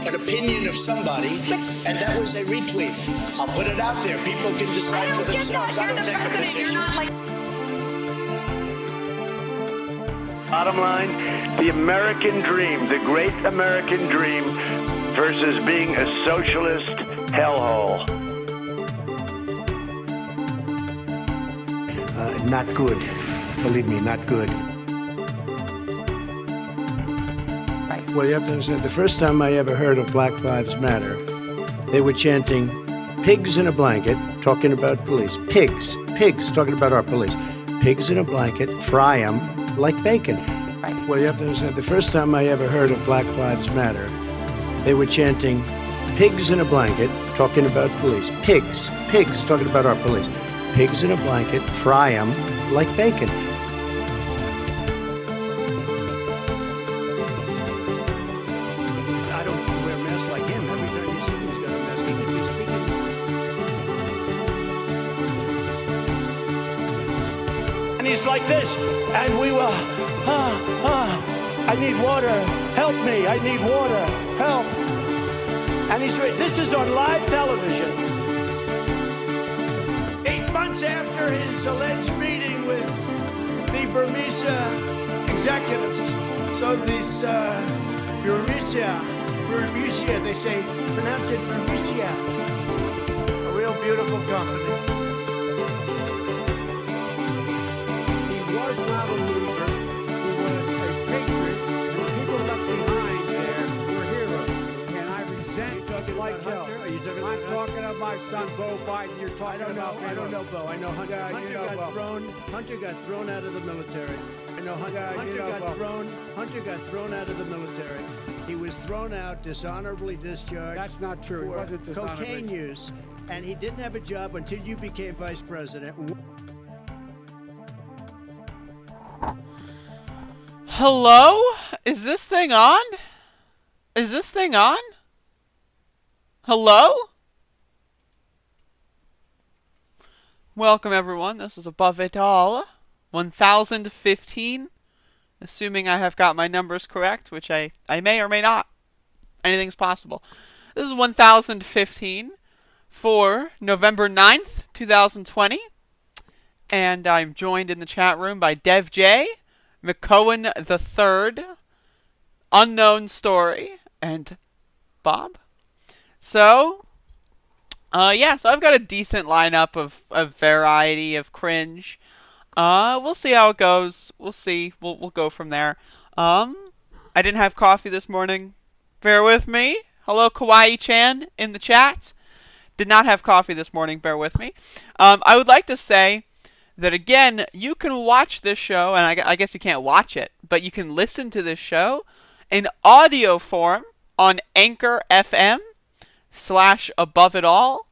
an opinion of somebody, and that was a retweet. I'll put it out there. People can decide for themselves. I don't take a position. Bottom line, the American dream, the great American dream versus being a socialist hellhole. Not good. Believe me, not good. Well, you have to understand, the first time I ever heard of Black Lives Matter, they were chanting, pigs in a blanket, talking about police. Pigs, talking about our police. Pigs in a blanket, fry them like bacon. Right. Well, you have to understand, the first time I ever heard of Black Lives Matter, they were chanting, pigs in a blanket, talking about police. Pigs, talking about our police. Pigs in a blanket, fry them like bacon. I don't wear a mask like him. Every time you see him, he's got a mask. He could be speaking. And he's like this, and we will, I need water, help me, I need water, help. And this is on live television. 8 months after his alleged meeting with the Burmese executives. So this Burmese, they say, pronounce it Burmese. A real beautiful company. He was not a loser. He was a patriot. And the people left behind there were heroes. And I resent like hell. I'm talking about my son, Bo Biden. You're talking about... I don't know, Bo. I know Hunter. Hunter got thrown out of the military. I know Hunter got thrown out of the military. He was thrown out, dishonorably discharged. That's not true. He wasn't dishonorably. Cocaine use. And he didn't have a job until you became vice president. Hello? Is this thing on? Hello? Welcome everyone, this is Above It All, 1015, assuming I have got my numbers correct, which I may or may not. Anything's possible. This is 1015 for November 9th, 2020, and I'm joined in the chat room by Dev J, McCohen III, Unknown Story, and Bob. So, so I've got a decent lineup of variety of cringe. We'll see how it goes. We'll see. We'll go from there. I didn't have coffee this morning. Bear with me. Hello, Kawaii-chan in the chat. Did not have coffee this morning. Bear with me. I would like to say that, again, you can watch this show, and I guess you can't watch it, but you can listen to this show in audio form on Anchor FM/Above It All,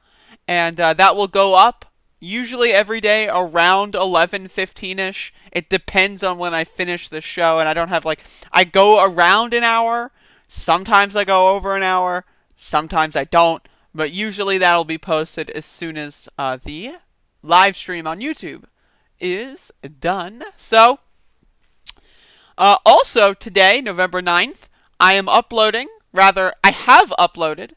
and that will go up usually every day around 11:15ish. It depends on when I finish the show, and I don't have I go around an hour. Sometimes I go over an hour. Sometimes I don't, but usually that'll be posted as soon as the live stream on YouTube is done. So, also today, November 9th, I have uploaded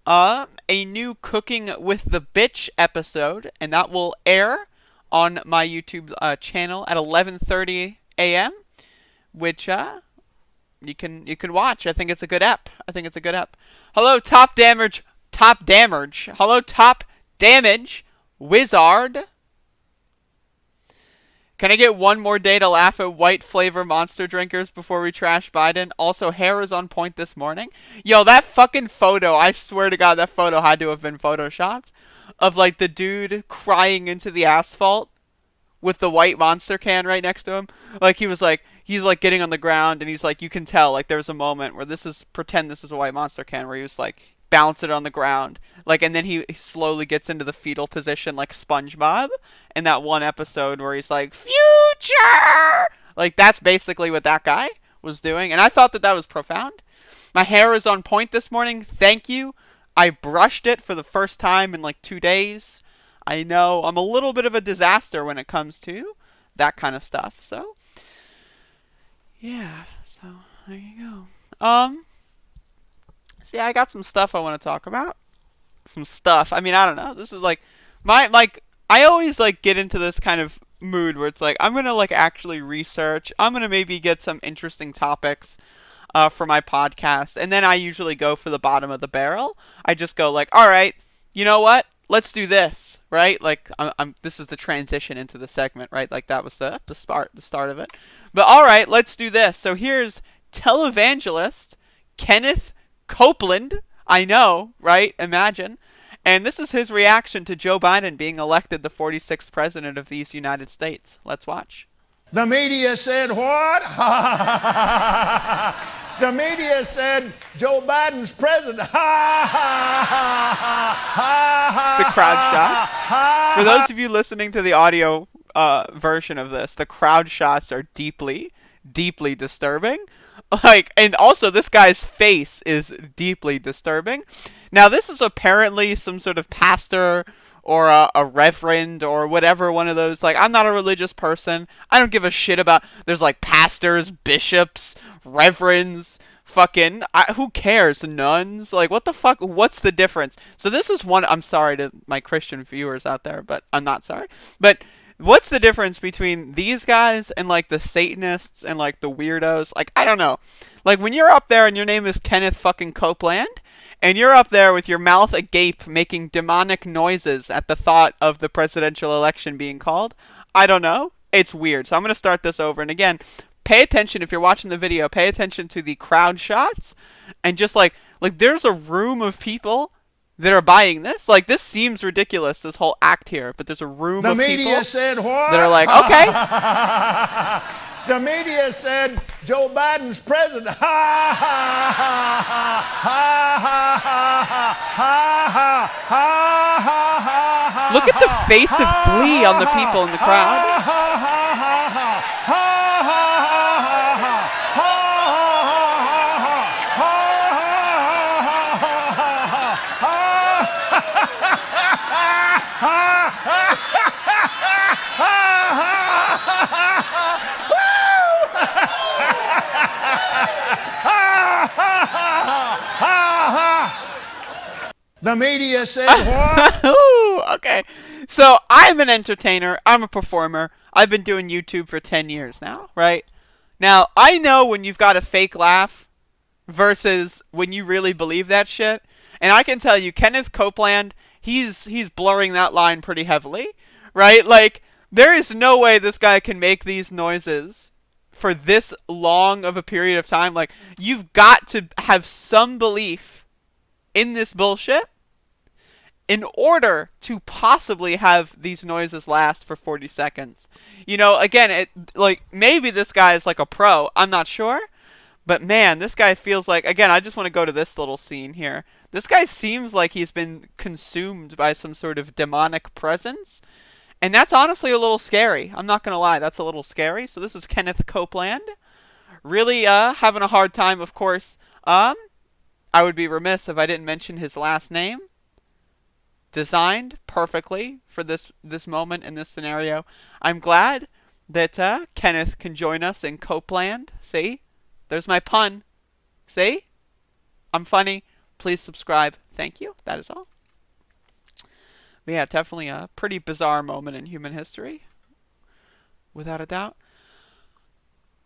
a new Cooking with the Bitch episode, and that will air on my YouTube channel at 11:30 a.m., which you can watch. I think it's a good ep. Hello, Top Damage. Hello, Top Damage Wizard. Can I get one more day to laugh at white flavor monster drinkers before we trash Biden? Also, hair is on point this morning. Yo, that fucking photo, I swear to God, that photo had to have been photoshopped. Of, the dude crying into the asphalt with the white monster can right next to him. He's getting on the ground, and he's you can tell, there's a moment where pretend this is a white monster can, where he was bounce it on the ground. And then he slowly gets into the fetal position like SpongeBob in that one episode where he's future! That's basically what that guy was doing. And I thought that was profound. My hair is on point this morning. Thank you. I brushed it for the first time in 2 days. I know I'm a little bit of a disaster when it comes to that kind of stuff. So, yeah. So, there you go. Yeah, I got some stuff I want to talk about. Some stuff. I mean, I don't know. This is like I always like get into this kind of mood where it's like I'm gonna like actually research. I'm gonna maybe get some interesting topics for my podcast, and then I usually go for the bottom of the barrel. I just go like, all right, you know what? Let's do this, right? Like this is the transition into the segment, right? Like that was the start of it. But all right, let's do this. So here's televangelist Kenneth Copeland. I know, right? Imagine. And this is his reaction to Joe Biden being elected the 46th president of these United States. Let's watch. The media said what? The media said Joe Biden's president. The crowd shots. For those of you listening to the audio version of this, the crowd shots are deeply, deeply disturbing. Like, and also this guy's face is deeply disturbing. Now, this is apparently some sort of pastor or a reverend or whatever, one of those. Like, I'm not a religious person. I don't give a shit about, there's like pastors, bishops, reverends, fucking, who cares? Nuns? Like, what the fuck? What's the difference? So this is one, I'm sorry to my Christian viewers out there, but I'm not sorry. But what's the difference between these guys and like the Satanists and like the weirdos? Like, I don't know. Like, when you're up there and your name is Kenneth fucking Copeland, and you're up there with your mouth agape making demonic noises at the thought of the presidential election being called, I don't know. It's weird. So I'm going to start this over. And again, pay attention if you're watching the video. Pay attention to the crowd shots. And just like there's a room of people that are buying this. Like, this seems ridiculous, this whole act here. But there's a room of people that are like, okay. The media said Joe Biden's president. Look at the face of glee on the people in the crowd. The media said what? Ooh, okay. So I'm an entertainer. I'm a performer. I've been doing YouTube for 10 years now, right? Now, I know when you've got a fake laugh versus when you really believe that shit. And I can tell you, Kenneth Copeland, he's blurring that line pretty heavily, right? Like, there is no way this guy can make these noises for this long of a period of time. Like, you've got to have some belief in this bullshit in order to possibly have these noises last for 40 seconds. You know, again, like, maybe this guy is like a pro. I'm not sure. But man, this guy feels like, again, I just want to go to this little scene here. This guy seems like he's been consumed by some sort of demonic presence. And that's honestly a little scary. I'm not going to lie. That's a little scary. So this is Kenneth Copeland. Really having a hard time, of course. I would be remiss if I didn't mention his last name. Designed perfectly for this moment in this scenario. I'm glad that Kenneth can join us in Copeland. See? There's my pun. See? I'm funny. Please subscribe. Thank you. That is all. But yeah, definitely a pretty bizarre moment in human history. Without a doubt.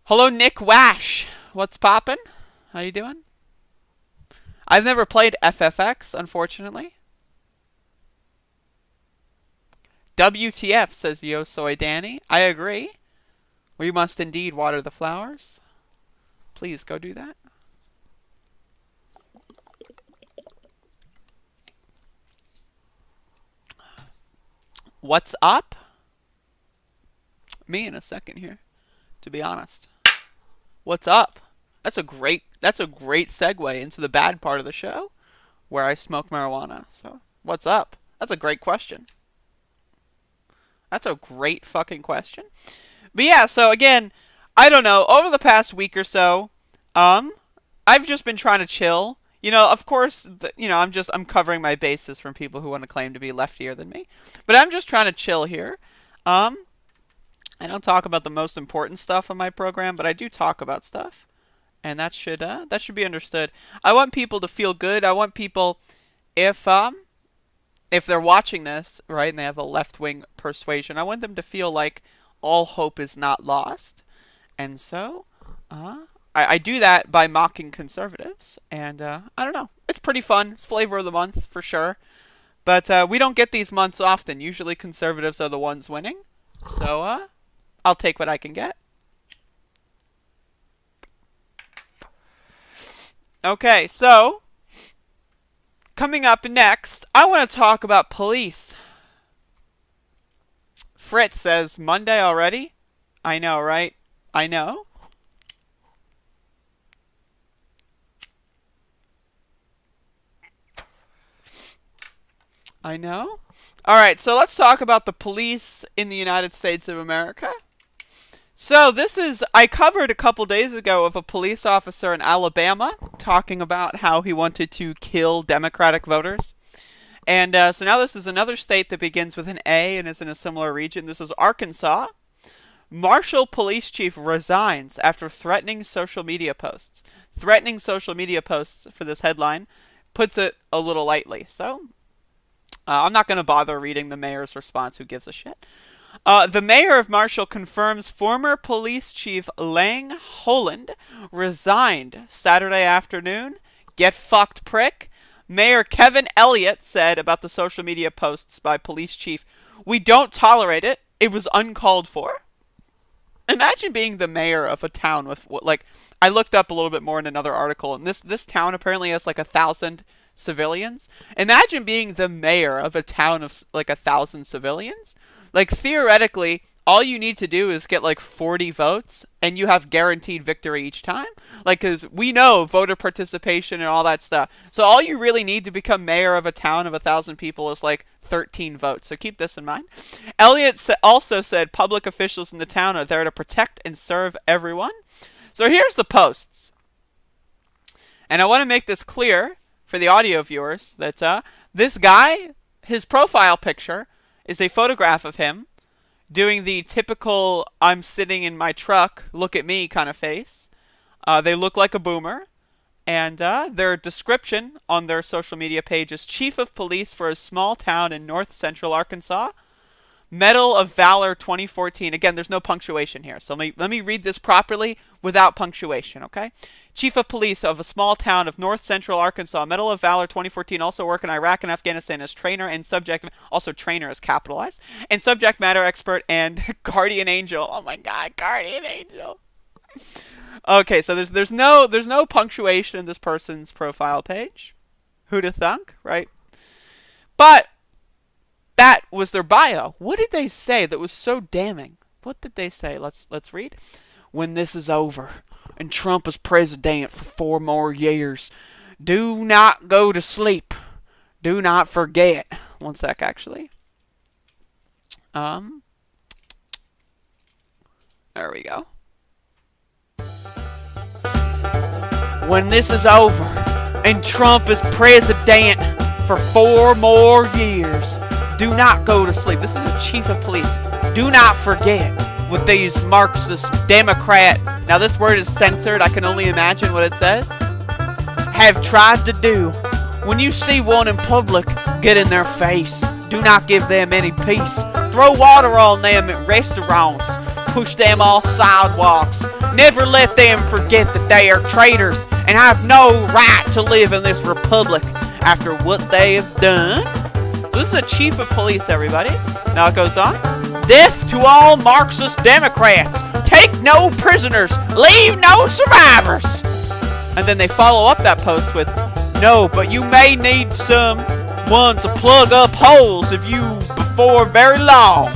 Hello, Nick Wash. What's poppin'? How you doing? I've never played FFX, unfortunately. WTF, says Yo Soy Danny. I agree. We must indeed water the flowers. Please go do that. What's up? Me in a second here, to be honest. What's up? That's a great segue into the bad part of the show, where I smoke marijuana. So, what's up? That's a great question. That's a great fucking question. But yeah, so again, I don't know, over the past week or so, I've just been trying to chill. You know, of course, I'm covering my bases from people who want to claim to be leftier than me. But I'm just trying to chill here. I don't talk about the most important stuff on my program, but I do talk about stuff. and that should be understood. I want people to feel good. I want people, if they're watching this, right, and they have a left-wing persuasion, I want them to feel like all hope is not lost. And so, I do that by mocking conservatives, and I don't know. It's pretty fun. It's flavor of the month, for sure. But we don't get these months often. Usually conservatives are the ones winning. So, I'll take what I can get. Okay, so, coming up next, I want to talk about police. Fritz says, Monday already? I know, right? I know. I know. Alright, so let's talk about the police in the United States of America. So this is, I covered a couple days ago of a police officer in Alabama talking about how he wanted to kill Democratic voters. And so now this is another state that begins with an A and is in a similar region. This is Arkansas. Marshall police chief resigns after threatening social media posts. Threatening social media posts for this headline puts it a little lightly. So I'm not going to bother reading the mayor's response. Who gives a shit? The mayor of Marshall confirms former police chief Lang Holland resigned Saturday afternoon. Get fucked, prick. Mayor Kevin Elliott said about the social media posts by police chief, "We don't tolerate it. It was uncalled for." Imagine being the mayor of a town with, like, I looked up a little bit more in another article, and this town apparently has like 1,000 civilians. Imagine being the mayor of a town of like 1,000 civilians. Like, theoretically, all you need to do is get like 40 votes, and you have guaranteed victory each time. Like, because we know voter participation and all that stuff. So all you really need to become mayor of a town of 1,000 people is like 13 votes. So keep this in mind. Elliott also said public officials in the town are there to protect and serve everyone. So here's the posts. And I want to make this clear for the audio viewers that this guy, his profile picture is a photograph of him doing the typical I'm sitting in my truck, look at me kind of face. They look like a boomer. And their description on their social media page is chief of police for a small town in north central Arkansas. Medal of Valor 2014. Again, there's no punctuation here. So let me read this properly without punctuation, okay? Chief of police of a small town of north central Arkansas. Medal of Valor 2014. Also work in Iraq and Afghanistan as trainer and subject. Also trainer is capitalized. And subject matter expert and guardian angel. Oh my God, guardian angel. Okay, so there's no punctuation in this person's profile page. Who'da thunk, right? But that was their bio. What did they say that was so damning? What did they say? Let's read. When this is over and Trump is president for 4 more years, do not go to sleep. Do not forget. One sec, actually. There we go. When this is over and Trump is president for 4 more years, do not go to sleep. This is a chief of police. Do not forget what these Marxist Democrat, now this word is censored, I can only imagine what it says, have tried to do. When you see one in public, get in their face. Do not give them any peace. Throw water on them at restaurants. Push them off sidewalks. Never let them forget that they are traitors and have no right to live in this republic after what they have done. So this is a chief of police, everybody. Now it goes on. Death to all Marxist Democrats. Take no prisoners. Leave no survivors. And then they follow up that post with, no, but you may need someone to plug up holes in you before very long.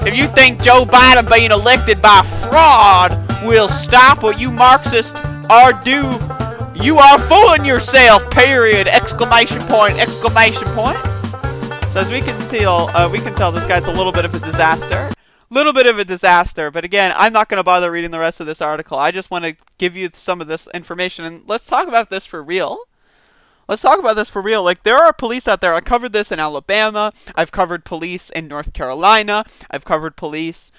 If you think Joe Biden being elected by fraud will stop what you Marxists are do, you are fooling yourself, period, exclamation point. So as we can tell this guy's a little bit of a disaster. But again, I'm not going to bother reading the rest of this article. I just want to give you some of this information, and let's talk about this for real. Like, there are police out there. I covered this in Alabama. I've covered police in North Carolina. I've covered police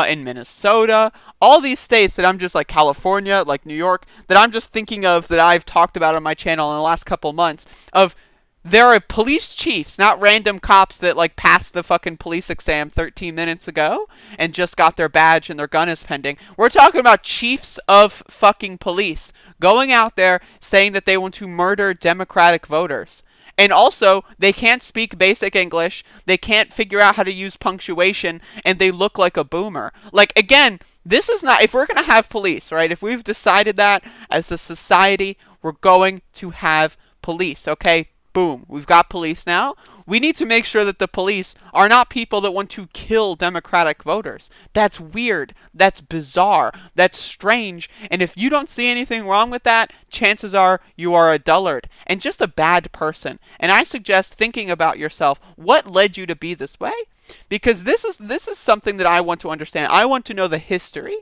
in Minnesota, all these states that I'm just like California, like New York, that I'm just thinking of that I've talked about on my channel in the last couple months of there are police chiefs, not random cops that like passed the fucking police exam 13 minutes ago and just got their badge and their gun is pending. We're talking about chiefs of fucking police going out there saying that they want to murder Democratic voters. And also, they can't speak basic English, they can't figure out how to use punctuation, and they look like a boomer. Like, again, this is not, if we're going to have police, right, if we've decided that as a society, we're going to have police, okay? Boom, we've got police now. We need to make sure that the police are not people that want to kill Democratic voters. That's weird. That's bizarre. That's strange. And if you don't see anything wrong with that, chances are you are a dullard and just a bad person. And I suggest thinking about yourself. What led you to be this way? Because this is something that I want to understand. I want to know the history.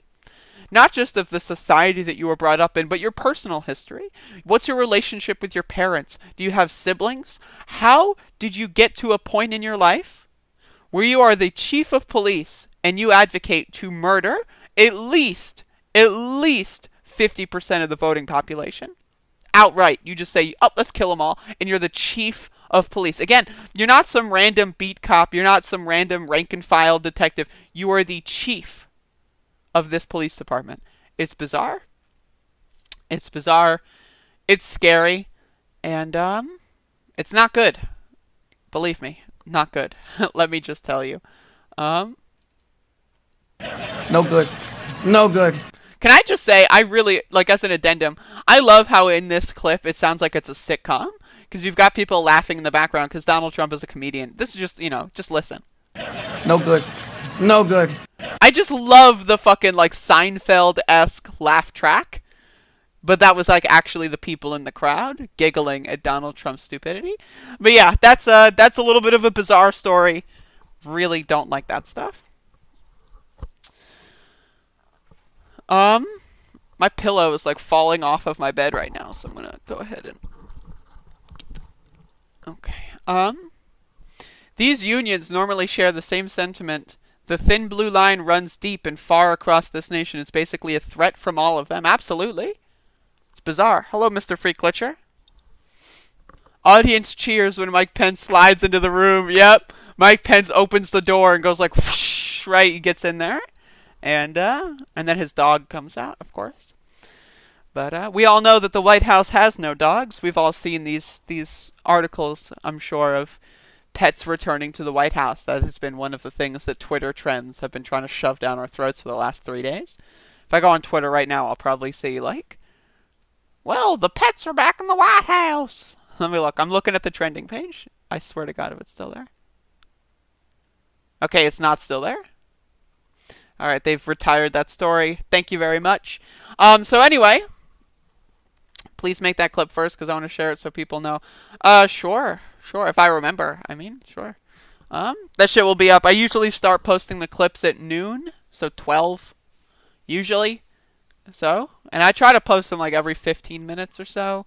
Not just of the society that you were brought up in, but your personal history. What's your relationship with your parents? Do you have siblings? How did you get to a point in your life where you are the chief of police and you advocate to murder at least 50% of the voting population? Outright. You just say, oh, let's kill them all. And you're the chief of police. Again, you're not some random beat cop. You're not some random rank and file detective. You are the chief of this police department. It's bizarre. It's bizarre. It's scary. And it's not good. Believe me, not good. Let me just tell you. No good. No good. Can I just say, I really, like as an addendum, I love how in this clip it sounds like it's a sitcom. Because you've got people laughing in the background because Donald Trump is a comedian. This is just, just listen. No good. No good. I just love the fucking like Seinfeld-esque laugh track. But that was like actually the people in the crowd giggling at Donald Trump's stupidity. But yeah, that's a little bit of a bizarre story. Really don't like that stuff. My pillow is like falling off of my bed right now, so I'm gonna go ahead and okay. These unions normally share the same sentiment. The thin blue line runs deep and far across this nation. It's basically a threat from all of them. Absolutely. It's bizarre. Hello, Mr. Freaklicher. Audience cheers when Mike Pence slides into the room. Yep. Mike Pence opens the door and goes like, whoosh, right? He gets in there. And then his dog comes out, of course. But we all know that the White House has no dogs. We've all seen these articles, I'm sure, of pets returning to the White House. That has been one of the things that Twitter trends have been trying to shove down our throats for the last 3 days. If I go on Twitter right now, I'll probably see, like, well, the pets are back in the White House. Let me look. I'm looking at the trending page. I swear to God if it's still there. Okay, it's not still there. All right, they've retired that story. Thank you very much. So anyway, please make that clip first because I want to share it so people know. Sure. If I remember, sure. That shit will be up. I usually start posting the clips at noon, so 12, usually. So, and I try to post them like every 15 minutes or so,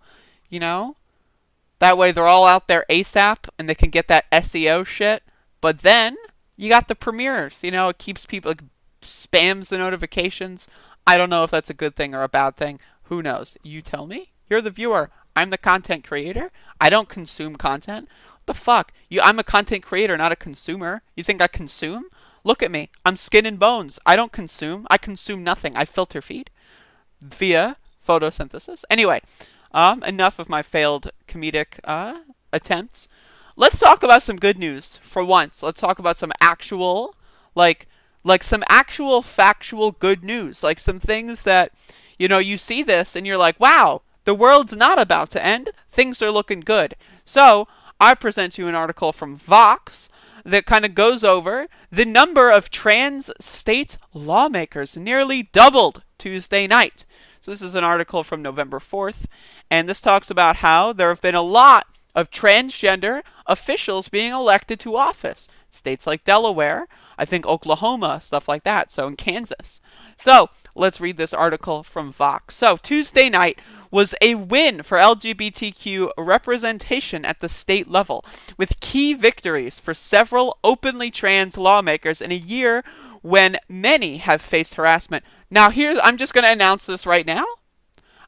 That way they're all out there ASAP and they can get that SEO shit. But then you got the premieres, it keeps people, spams the notifications. I don't know if that's a good thing or a bad thing. Who knows? You tell me. You're the viewer. I'm the content creator. I don't consume content. What the fuck? I'm a content creator, not a consumer. You think I consume? Look at me. I'm skin and bones. I don't consume. I consume nothing. I filter feed via photosynthesis. Anyway, enough of my failed comedic attempts. Let's talk about some good news for once. Let's talk about some actual, like some actual factual good news. Like some things that, you see this and you're like, wow, the world's not about to end. Things are looking good. So I present to you an article from Vox that kind of goes over the number of trans state lawmakers nearly doubled Tuesday night. So this is an article from November 4th, and this talks about how there have been a lot of transgender officials being elected to office. States like Delaware, I think Oklahoma, stuff like that, so in Kansas. So let's read this article from Vox. So Tuesday night was a win for LGBTQ representation at the state level, with key victories for several openly trans lawmakers in a year when many have faced harassment. Now, I'm just going to announce this right now.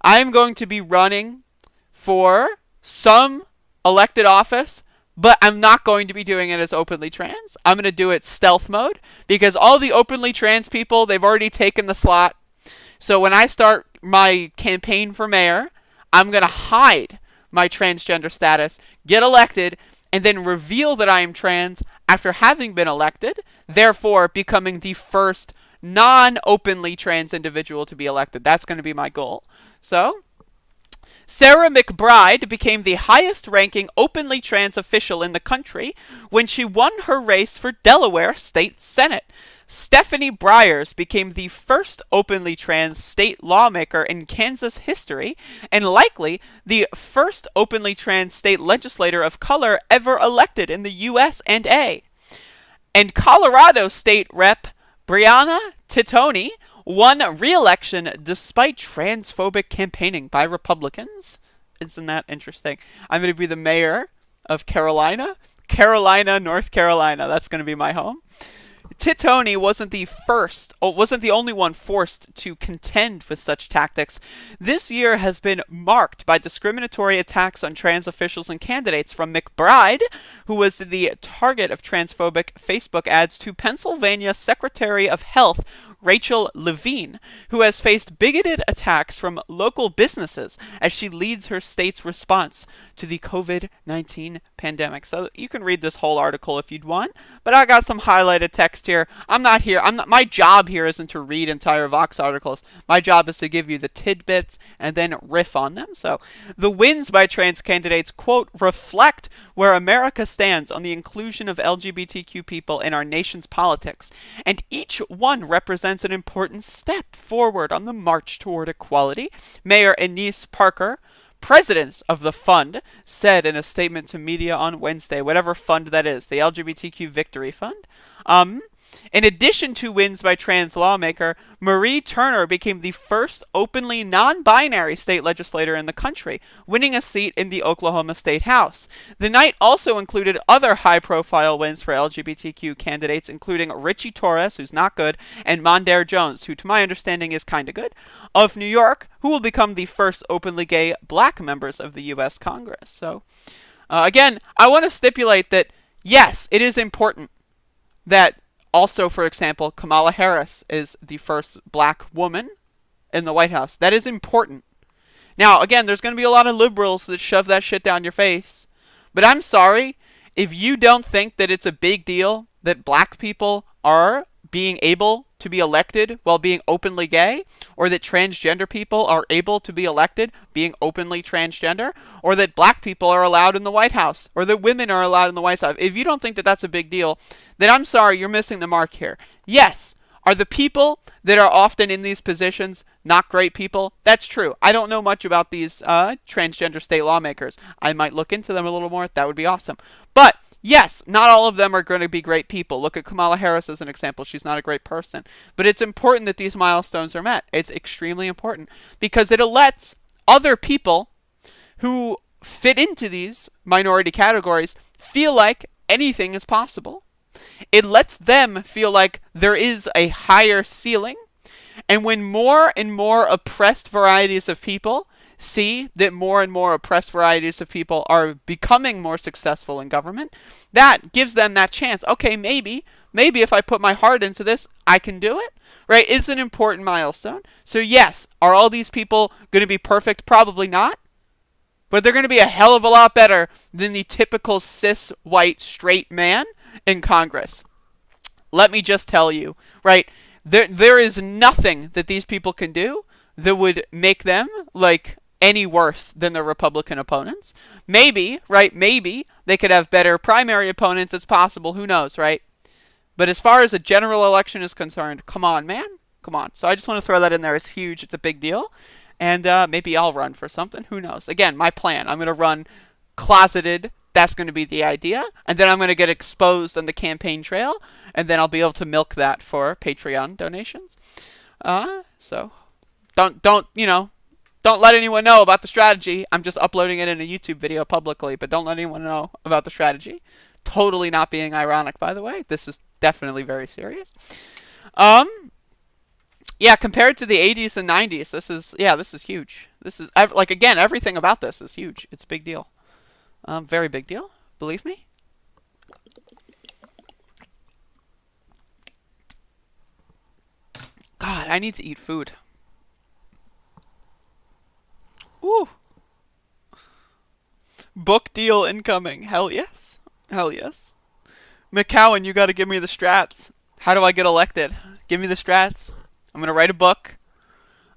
I'm going to be running for some elected office, but I'm not going to be doing it as openly trans. I'm going to do it stealth mode, because all the openly trans people, they've already taken the slot. So when I start my campaign for mayor, I'm going to hide my transgender status, get elected, and then reveal that I am trans after having been elected, therefore becoming the first non-openly trans individual to be elected. That's going to be my goal. So Sarah McBride became the highest-ranking openly trans official in the country when she won her race for Delaware State Senate. Stephanie Bryers became the first openly trans state lawmaker in Kansas history, and likely the first openly trans state legislator of color ever elected in the USA. And Colorado State Rep. Brianna Titoni won re-election despite transphobic campaigning by Republicans. Isn't that interesting? I'm going to be the mayor of North Carolina. That's going to be my home. Titoni wasn't the only one forced to contend with such tactics. This year has been marked by discriminatory attacks on trans officials and candidates, from McBride, who was the target of transphobic Facebook ads, to Pennsylvania Secretary of Health Rachel Levine, who has faced bigoted attacks from local businesses as she leads her state's response to the COVID-19 pandemic. So you can read this whole article if you'd want, but I got some highlighted text here. My job here isn't to read entire Vox articles. My job is to give you the tidbits and then riff on them. So the wins by trans candidates, quote, reflect where America stands on the inclusion of LGBTQ people in our nation's politics, and each one represents an important step forward on the march toward equality, Mayor Anise Parker, president of the fund, said in a statement to media on Wednesday. Whatever fund that is, the LGBTQ Victory Fund. In addition to wins by trans lawmaker, Marie Turner became the first openly non-binary state legislator in the country, winning a seat in the Oklahoma State House. The night also included other high-profile wins for LGBTQ candidates, including Richie Torres, who's not good, and Mondaire Jones, who to my understanding is kind of good, of New York, who will become the first openly gay black members of the U.S. Congress. So, again, I want to stipulate that, yes, it is important that also, for example, Kamala Harris is the first black woman in the White House. That is important. Now, again, there's going to be a lot of liberals that shove that shit down your face. But I'm sorry, if you don't think that it's a big deal that black people are being able to be elected while being openly gay, or that transgender people are able to be elected being openly transgender, or that black people are allowed in the White House, or that women are allowed in the White House, if you don't think that that's a big deal, then I'm sorry, you're missing the mark here. Yes, are the people that are often in these positions not great people? That's true. I don't know much about these transgender state lawmakers. I might look into them a little more. That would be awesome. But yes, not all of them are going to be great people. Look at Kamala Harris as an example. She's not a great person. But it's important that these milestones are met. It's extremely important because it lets other people who fit into these minority categories feel like anything is possible. It lets them feel like there is a higher ceiling. And when more and more oppressed varieties of people see that more and more oppressed varieties of people are becoming more successful in government, that gives them that chance. Okay, maybe if I put my heart into this, I can do it, right? It's an important milestone. So yes, are all these people going to be perfect? Probably not. But they're going to be a hell of a lot better than the typical cis, white, straight man in Congress. Let me just tell you, right? There is nothing that these people can do that would make them like any worse than their Republican opponents. Maybe, right? Maybe they could have better primary opponents. It's possible. Who knows, right? But as far as a general election is concerned, come on, man. Come on. So I just want to throw that in there. It's huge. It's a big deal. And maybe I'll run for something. Who knows? Again, my plan. I'm going to run closeted. That's going to be the idea. And then I'm going to get exposed on the campaign trail. And then I'll be able to milk that for Patreon donations. So don't Don't let anyone know about the strategy. I'm just uploading it in a YouTube video publicly, but don't let anyone know about the strategy. Totally not being ironic, by the way. This is definitely very serious. Yeah, compared to the 80s and 90s, this is huge. This is, like, again, everything about this is huge. It's a big deal. Very big deal. Believe me. God, I need to eat food. Ooh. Book deal incoming. Hell yes. Hell yes. McCowan, you got to give me the strats. How do I get elected? Give me the strats. I'm going to write a book.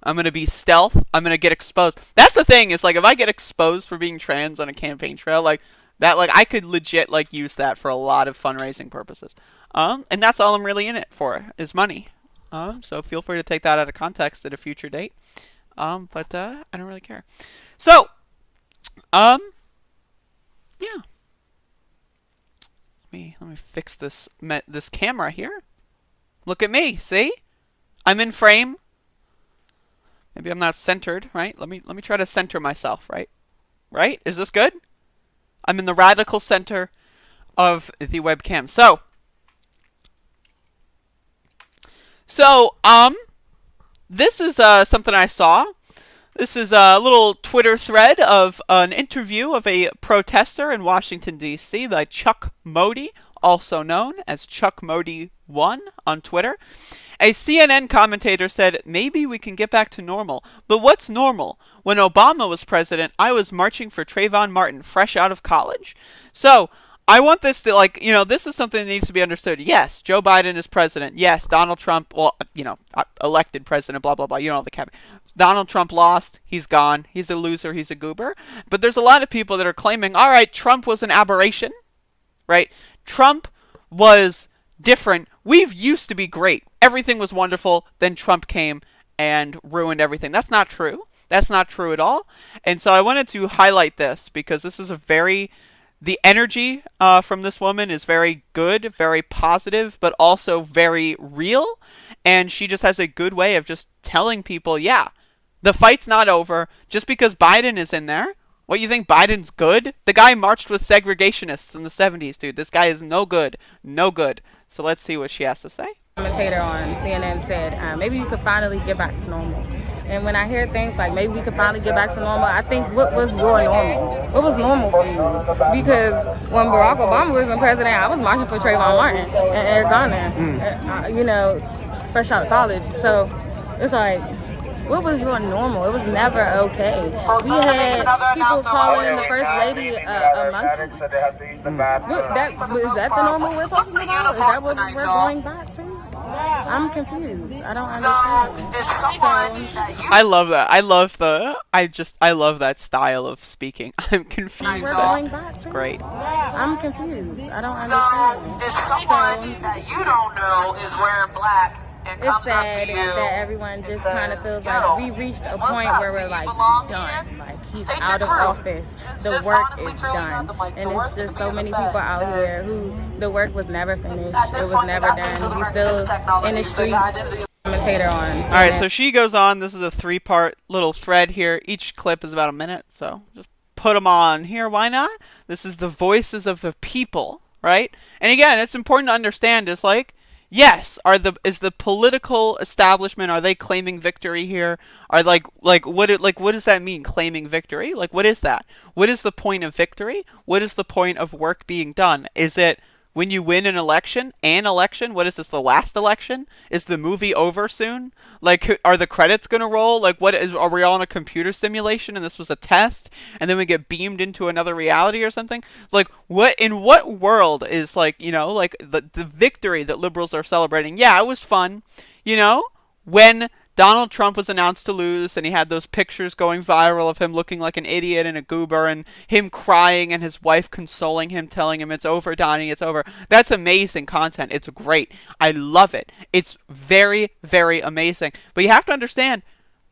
I'm going to be stealth. I'm going to get exposed. That's the thing. Is like if I get exposed for being trans on a campaign trail, like that, like I could legit like use that for a lot of fundraising purposes. And that's all I'm really in it for is money. So feel free to take that out of context at a future date. But I don't really care. So, yeah. Let me fix this camera here. Look at me. See? I'm in frame. Maybe I'm not centered, right? Let me try to center myself, right? Right? Is this good? I'm in the radical center of the webcam. So, this is something I saw. This is a little Twitter thread of an interview of a protester in Washington, D.C. by Chuck Modi, also known as Chuck Modi1 on Twitter. A CNN commentator said, maybe we can get back to normal. But what's normal? When Obama was president, I was marching for Trayvon Martin, fresh out of college. So, I want this to, like, you know, this is something that needs to be understood. Yes, Joe Biden is president. Yes, Donald Trump, well, you know, elected president, blah, blah, blah. You know, the cabinet. Donald Trump lost. He's gone. He's a loser. He's a goober. But there's a lot of people that are claiming, all right, Trump was an aberration, right? Trump was different. We've used to be great. Everything was wonderful. Then Trump came and ruined everything. That's not true. That's not true at all. And so I wanted to highlight this because this is a very... The energy from this woman is very good, very positive, but also very real. And she just has a good way of just telling people, yeah, the fight's not over. Just because Biden is in there, what, you think Biden's good? The guy marched with segregationists in the 70s, dude. This guy is no good. No good. So let's see what she has to say. Commentator on CNN said, maybe you could finally get back to normal. And when I hear things like maybe we could finally get back to normal, I think, what was your normal? What was normal for you? Because when Barack Obama was the president, I was marching for Trayvon Martin and Eric Garner, you know, fresh out of college. So it's like, what was your normal? It was never okay. We had people calling the first lady a monkey. Is that the normal we're talking about? Is that what we're going back to? I'm confused. I don't understand. I love that. I love that style of speaking. I'm confused. We're going back. It's great. I'm confused. I don't understand. It's someone that you don't know is wearing black. It's sad that everyone just kind of feels like we reached a point where we're like done. Like he's out of office. The work is done. And it's just so many people out here who the work was never finished. It was never done. He's still in the streets. Commentator on. All right, so she goes on. This is a 3-part little thread here. Each clip is about a minute, so just put them on here. Why not? This is the voices of the people, right? And again, it's important to understand is like, yes, is the political establishment, are they claiming victory here? Are what does that mean, claiming victory? Like, what is that? What is the point of victory? What is the point of work being done? Is it when you win an election? What is this, the last election? Is the movie over soon? Like, are the credits gonna roll? Like, are we all in a computer simulation and this was a test? And then we get beamed into another reality or something? Like, in what world is, like, you know, like, the victory that liberals are celebrating? Yeah, it was fun, you know, when Donald Trump was announced to lose and he had those pictures going viral of him looking like an idiot and a goober and him crying and his wife consoling him, telling him, it's over, Donnie, it's over. That's amazing content. It's great. I love it. It's very, very amazing. But you have to understand,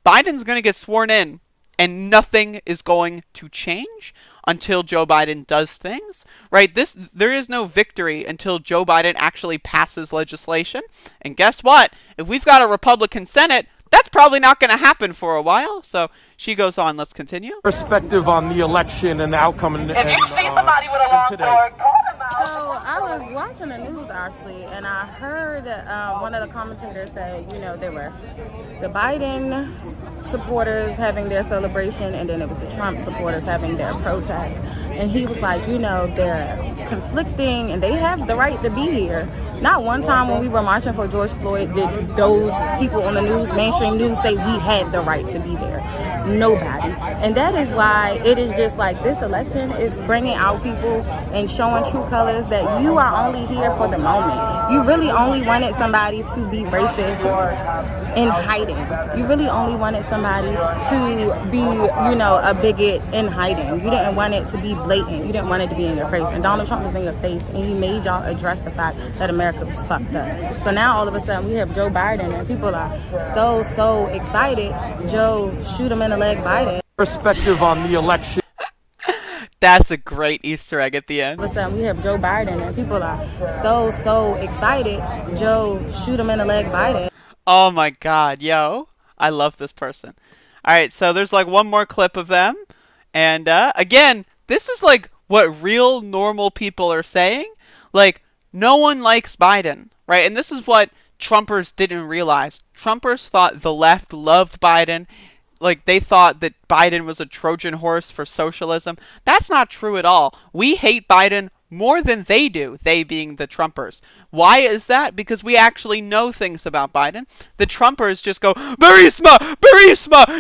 Biden's going to get sworn in and nothing is going to change until Joe Biden does things, right? There is no victory until Joe Biden actually passes legislation. And guess what? If we've got a Republican Senate, that's probably not going to happen for a while. So she goes on. Let's continue. Perspective on the election and the outcome. If you see somebody with a long today. sword, call them out. So I was watching the news actually, and I heard one of the commentators say, there were the Biden supporters having their celebration, and then it was the Trump supporters having their protest. And he was like, they're conflicting, and they have the right to be here. Not one time when we were marching for George Floyd did those people on the news, mainstream news, say we had the right to be there. Nobody. And that is why it is just like this election is bringing out people and showing true colors that you are only here for the moment. You really only wanted somebody to be racist in hiding. You really only wanted somebody to be, a bigot in hiding. You didn't want it to be blatant. You didn't want it to be in your face. And Donald Trump was in your face, and he made y'all address the fact that America was fucked up. So now all of a sudden we have Joe Biden, and people are so excited. Joe, shoot him in the leg, Biden. Perspective on the election. That's a great Easter egg at the end. All of a sudden we have Joe Biden, and people are so excited. Joe, shoot him in the leg, Biden. Oh my God, yo. I love this person. All right, so there's like one more clip of them. And again, this is like what real normal people are saying. Like, no one likes Biden, right? And this is what Trumpers didn't realize. Trumpers thought the left loved Biden. Like, they thought that Biden was a Trojan horse for socialism. That's not true at all. We hate Biden more than they do, they being the Trumpers. Why is that? Because we actually know things about Biden. The Trumpers just go, Burisma,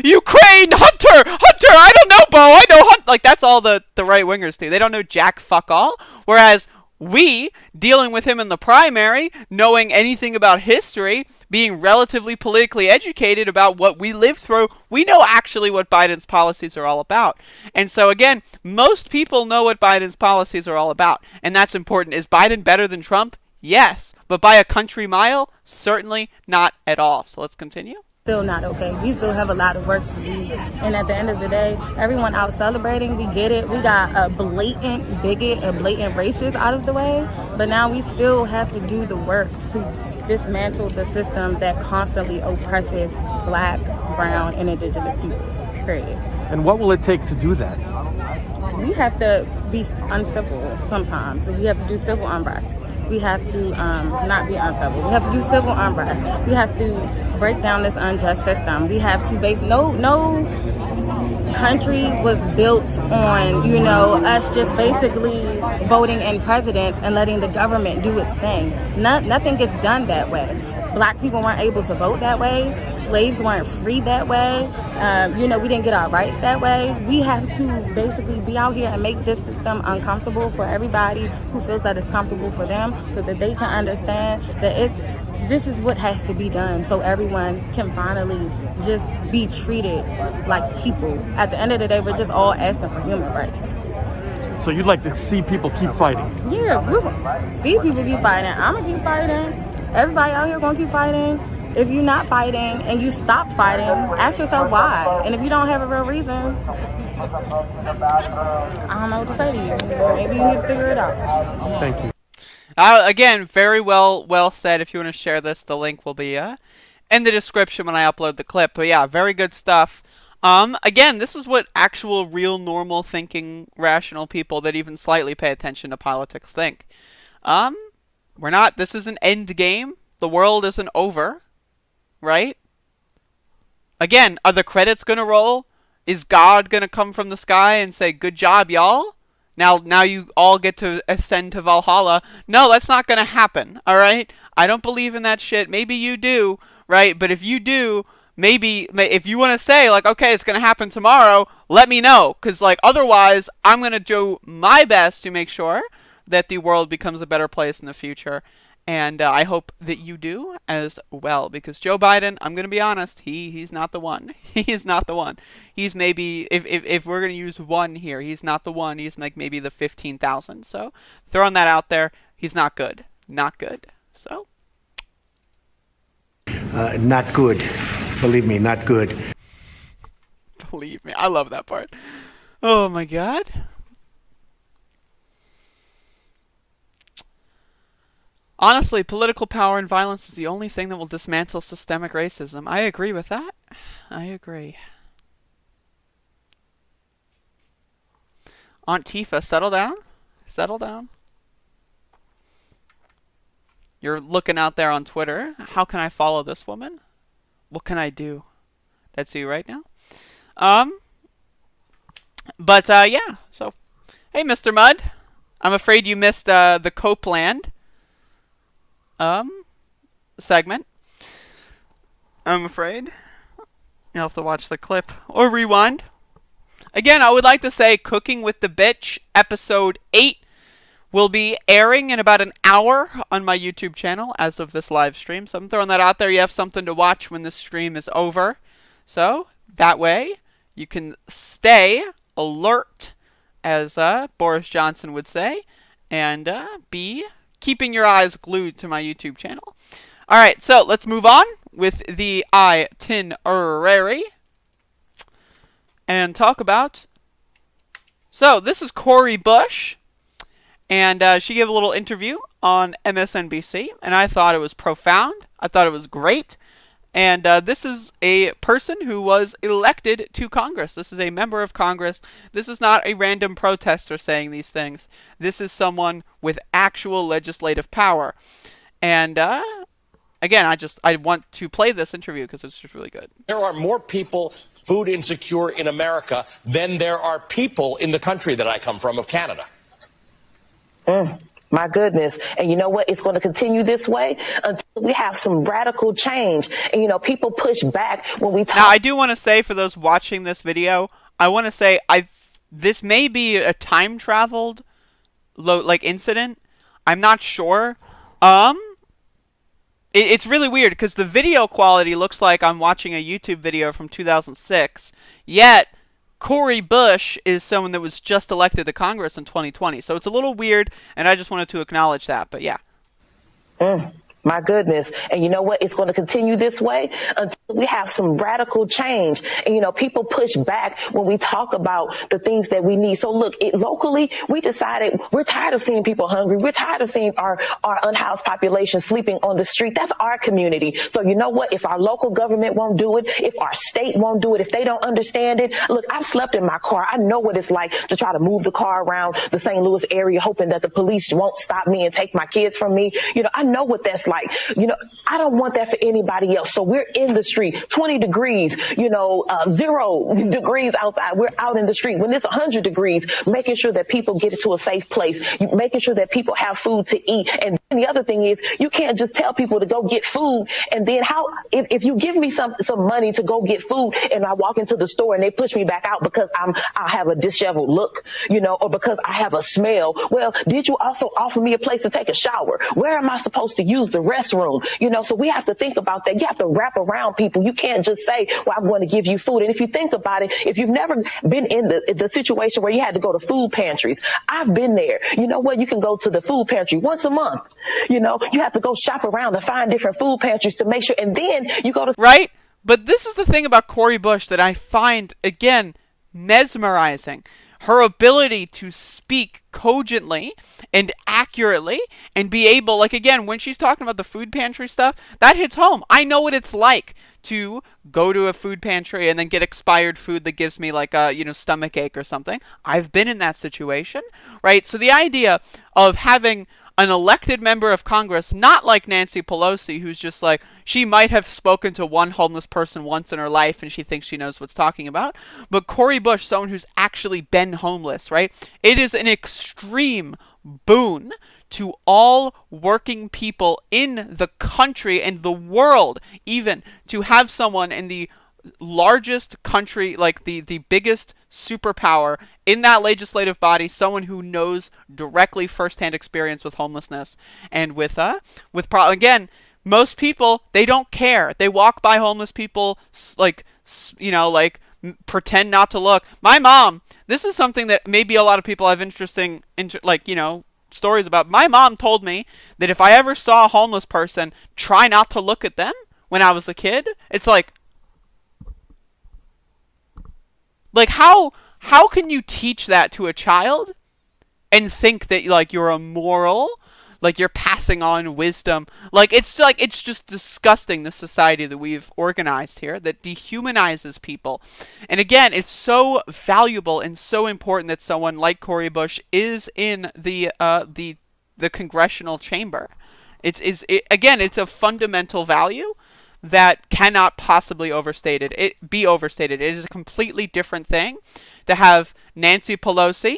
Ukraine, Hunter, I don't know, Bo, I know Hunter. Like, that's all the right-wingers do. They don't know jack fuck all. Whereas we, dealing with him in the primary, knowing anything about history, being relatively politically educated about what we lived through, we know actually what Biden's policies are all about. And so again, most people know what Biden's policies are all about. And that's important. Is Biden better than Trump? Yes. But by a country mile? Certainly not at all. So let's continue. Still not okay. We still have a lot of work to do. And at the end of the day, everyone out celebrating, we get it. We got a blatant bigot, a blatant racist out of the way. But now we still have to do the work to dismantle the system that constantly oppresses Black, brown, and indigenous people. Period. And what will it take to do that? We have to be uncivil sometimes. So we have to do civil unrest. We have to not be uncivil. We have to do civil unrest. We have to break down this unjust system. We have to no country was built on, us just basically voting in presidents and letting the government do its thing. Nothing gets done that way. Black people weren't able to vote that way. Slaves weren't free that way. We didn't get our rights that way. We have to basically be out here and make this system uncomfortable for everybody who feels that it's comfortable for them, so that they can understand that this is what has to be done, so everyone can finally just be treated like people. At the end of the day, we're just all asking for human rights. So you'd like to see people keep fighting? Yeah, we see people keep fighting. I'm going to keep fighting. Everybody out here going to keep fighting. If you're not fighting and you stop fighting, ask yourself why. And if you don't have a real reason, I don't know what to say to you. Maybe you need to figure it out. Thank you. Again, very well said. If you want to share this, the link will be in the description when I upload the clip. But yeah, very good stuff. Again, this is what actual, real, normal thinking, rational people that even slightly pay attention to politics think. This is an end game. The world isn't over, right? Again, are the credits going to roll? Is God going to come from the sky and say, good job, y'all? Now you all get to ascend to Valhalla. No, that's not going to happen, all right? I don't believe in that shit. Maybe you do, right? But if you do, maybe if you want to say, like, okay, it's going to happen tomorrow, let me know. Because, like, otherwise, I'm going to do my best to make sure that the world becomes a better place in the future. And I hope that you do as well, because Joe Biden, I'm going to be honest, he's not the one. He's not the one. He's maybe, if we're going to use one here, he's not the one. He's like maybe the 15,000. So throwing that out there, he's not good. Not good. So. Not good. Believe me, not good. Believe me. I love that part. Oh, my God. Honestly, political power and violence is the only thing that will dismantle systemic racism. I agree with that. I agree. Aunt Tifa, settle down. Settle down. You're looking out there on Twitter. How can I follow this woman? What can I do? That's you right now. Yeah. So, hey, Mr. Mudd. I'm afraid you missed the Copeland segment. I'm afraid. You'll have to watch the clip or rewind. Again, I would like to say Cooking with the Bitch episode 8 will be airing in about an hour on my YouTube channel as of this live stream. So I'm throwing that out there. You have something to watch when this stream is over. So that way you can stay alert, as Boris Johnson would say, and be keeping your eyes glued to my YouTube channel. All right, so let's move on with the itinerary and talk about... So this is Cori Bush, and she gave a little interview on MSNBC, and I thought it was profound. I thought it was great. And this is a person who was elected to Congress. This is a member of Congress. This is not a random protester saying these things. This is someone with actual legislative power. And again, I want to play this interview because it's just really good. There are more people food insecure in America than there are people in the country that I come from, of Canada. My goodness. And you know what? It's going to continue this way until we have some radical change. And, you know, people push back when we talk. Now, I do want to say for those watching this video, I want to say this may be a time-traveled incident. I'm not sure. It's really weird because the video quality looks like I'm watching a YouTube video from 2006, yet Cori Bush is someone that was just elected to Congress in 2020. So it's a little weird, and I just wanted to acknowledge that. But yeah. My goodness. And you know what? It's going to continue this way until we have some radical change. And, you know, people push back when we talk about the things that we need. So look, locally, we decided we're tired of seeing people hungry. We're tired of seeing our unhoused population sleeping on the street. That's our community. So you know what? If our local government won't do it, if our state won't do it, if they don't understand it, look, I've slept in my car. I know what it's like to try to move the car around the St. Louis area, hoping that the police won't stop me and take my kids from me. You know, I know what that's like. You know, I don't want that for anybody else. So we're in the street, 20 degrees, 0 degrees outside. We're out in the street when it's 100 degrees, making sure that people get to a safe place, making sure that people have food to eat. And then the other thing is you can't just tell people to go get food. And then if you give me some money to go get food and I walk into the store and they push me back out because I have a disheveled look, or because I have a smell. Well, did you also offer me a place to take a shower? Where am I supposed to use the restroom? So we have to think about that. You have to wrap around people. You can't just say, well, I'm going to give you food. And if you think about it, if you've never been in the situation where you had to go to food pantries, I've been there. You know what? You can go to the food pantry once a month. You have to go shop around to find different food pantries to make sure. And then you go to... Right? But this is the thing about Cori Bush that I find, again, mesmerizing. Her ability to speak cogently and accurately and be able, again, when she's talking about the food pantry stuff, that hits home. I know what it's like to go to a food pantry and then get expired food that gives me a stomach ache or something. I've been in that situation, right? So the idea of having an elected member of Congress, not like Nancy Pelosi, who's just she might have spoken to one homeless person once in her life and she thinks she knows what's talking about, but Cori Bush, someone who's actually been homeless, right? It is an extreme boon to all working people in the country and the world, even to have someone in the largest country, the biggest superpower in that legislative body, someone who knows directly firsthand experience with homelessness and again, most people, they don't care. They walk by homeless people, pretend not to look. My mom, this is something that maybe a lot of people have interesting stories about. My mom told me that if I ever saw a homeless person, try not to look at them when I was a kid. It's how can you teach that to a child and think that you're immoral like you're passing on wisdom. Like it's just disgusting, the society that we've organized here that dehumanizes people. And again, it's so valuable and so important that someone like Cori Bush is in the congressional chamber. Again, it's a fundamental value that cannot possibly be overstated. It is a completely different thing to have Nancy Pelosi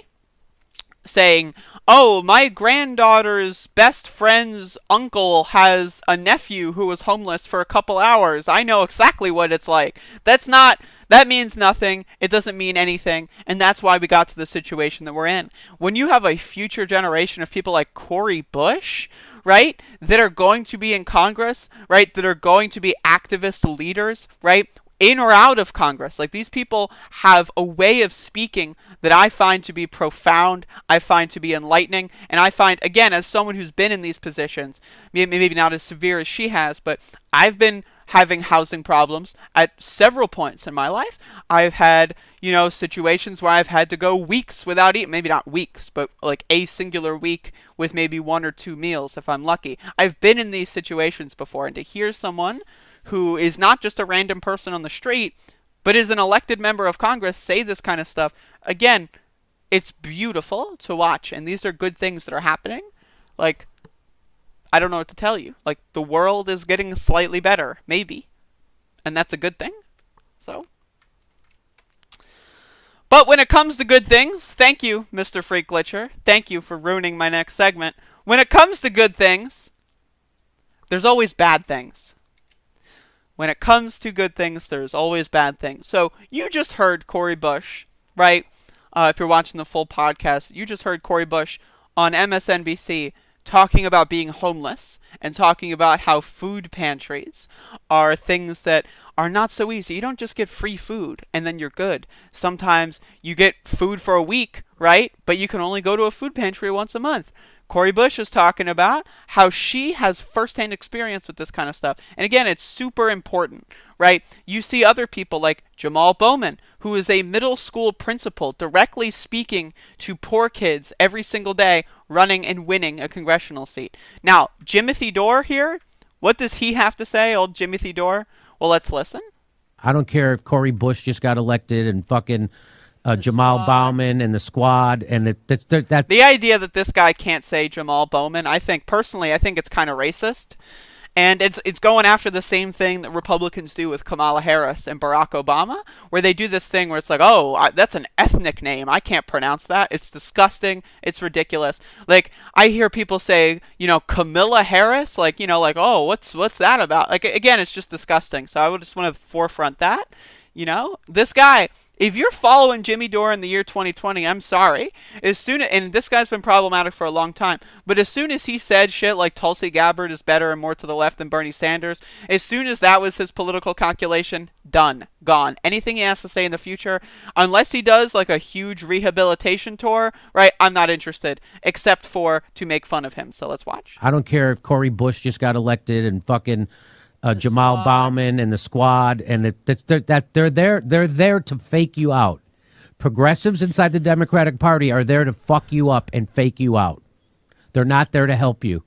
saying, "Oh, my granddaughter's best friend's uncle has a nephew who was homeless for a couple hours. I know exactly what it's like." That means nothing. It doesn't mean anything. And that's why we got to the situation that we're in. When you have a future generation of people like Cori Bush, right, that are going to be in Congress, right, that are going to be activist leaders, right, in or out of Congress. Like, these people have a way of speaking that I find to be profound, I find to be enlightening, and I find, again, as someone who's been in these positions, maybe not as severe as she has, but I've been having housing problems at several points in my life. I've had, situations where I've had to go weeks without eating, maybe not weeks, but like a singular week with maybe 1 or 2 meals if I'm lucky. I've been in these situations before, and to hear someone who is not just a random person on the street, but is an elected member of Congress say this kind of stuff, again, it's beautiful to watch, and these are good things that are happening. Like, I don't know what to tell you. Like, the world is getting slightly better, maybe. And that's a good thing. So. But when it comes to good things, thank you, Mr. Freak Glitcher. Thank you for ruining my next segment. When it comes to good things, there's always bad things. When it comes to good things, there's always bad things. So, you just heard Cori Bush, right? If you're watching the full podcast, you just heard Cori Bush on MSNBC talking about being homeless and talking about how food pantries are things that are not so easy. You don't just get free food and then you're good. Sometimes you get food for a week, right? But you can only go to a food pantry once a month. Cori Bush is talking about how she has firsthand experience with this kind of stuff. And again, it's super important, right? You see other people like Jamal Bowman, who is a middle school principal directly speaking to poor kids every single day, running and winning a congressional seat. Now, Jimothy Dore here, what does he have to say, old Jimothy Dore? Well, let's listen. I don't care if Cori Bush just got elected and fucking Jamal Bowman and the squad, and that the idea that this guy can't say Jamal Bowman, I think it's kind of racist, and it's going after the same thing that Republicans do with Kamala Harris and Barack Obama, where they do this thing where it's like, that's an ethnic name, I can't pronounce that, it's disgusting, it's ridiculous. Like, I hear people say, Camilla Harris, oh, what's that about? Like, again, it's just disgusting. So I would just want to forefront that. This guy, if you're following Jimmy Dore in the year 2020, I'm sorry. And this guy's been problematic for a long time, but as soon as he said shit like Tulsi Gabbard is better and more to the left than Bernie Sanders, as soon as that was his political calculation, done, gone. Anything he has to say in the future, unless he does like a huge rehabilitation tour, right, I'm not interested, except for to make fun of him. So let's watch. I don't care if Cori Bush just got elected and fucking Jamal Bowman and the squad, and they're there to fake you out. Progressives inside the Democratic Party are there to fuck you up and fake you out. They're not there to help you.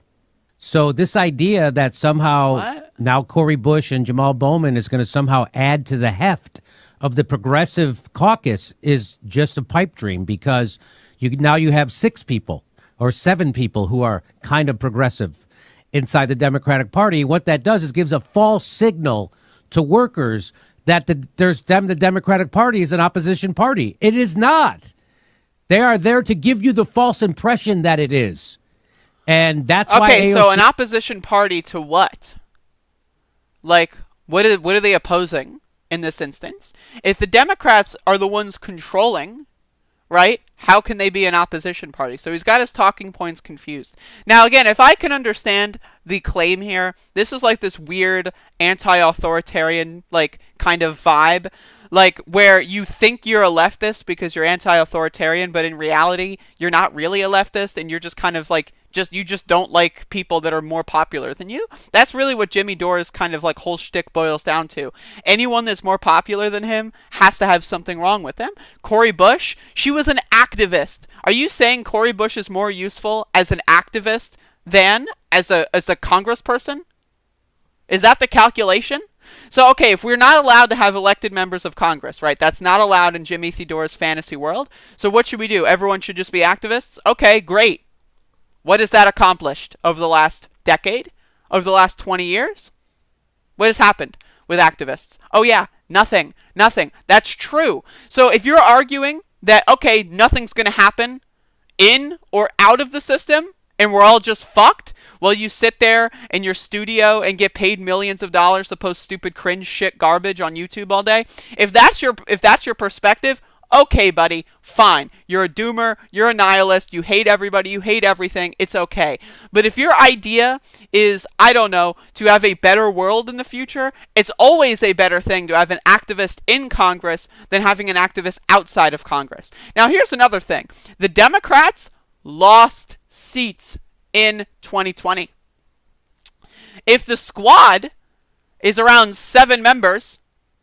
So this idea that somehow now Cori Bush and Jamal Bowman is going to somehow add to the heft of the progressive caucus is just a pipe dream, because you have 6 people or 7 people who are kind of progressive inside the Democratic Party. What that does is gives a false signal to workers that the Democratic Party is an opposition party. It is not. They are there to give you the false impression that it is. And that's why AOC... so an opposition party to what? Like, what are they opposing in this instance? If the Democrats are the ones controlling, right, how can they be an opposition party? So he's got his talking points confused. Now, again, if I can understand the claim here, this is like this weird anti-authoritarian, like, kind of vibe, like, where you think you're a leftist because you're anti-authoritarian, but in reality, you're not really a leftist, and you're just kind of like, you just don't like people that are more popular than you. That's really what Jimmy Dore's kind of like whole shtick boils down to. Anyone that's more popular than him has to have something wrong with them. Cori Bush, she was an activist. Are you saying Cori Bush is more useful as an activist than as a congressperson? Is that the calculation? So, okay, if we're not allowed to have elected members of Congress, right? That's not allowed in Jimmy Theodore's fantasy world. So what should we do? Everyone should just be activists? Okay, great. What has that accomplished over the last decade? Over the last 20 years? What has happened with activists? Oh yeah, nothing. That's true. So if you're arguing that, okay, nothing's going to happen in or out of the system, and we're all just fucked, while you sit there in your studio and get paid millions of dollars to post stupid cringe shit garbage on YouTube all day. If that's your perspective, okay, buddy, fine. You're a doomer, you're a nihilist, you hate everybody, you hate everything, it's okay. But if your idea is, I don't know, to have a better world in the future, it's always a better thing to have an activist in Congress than having an activist outside of Congress. Now, here's another thing. The Democrats lost seats in 2020. If the squad is around 7 members,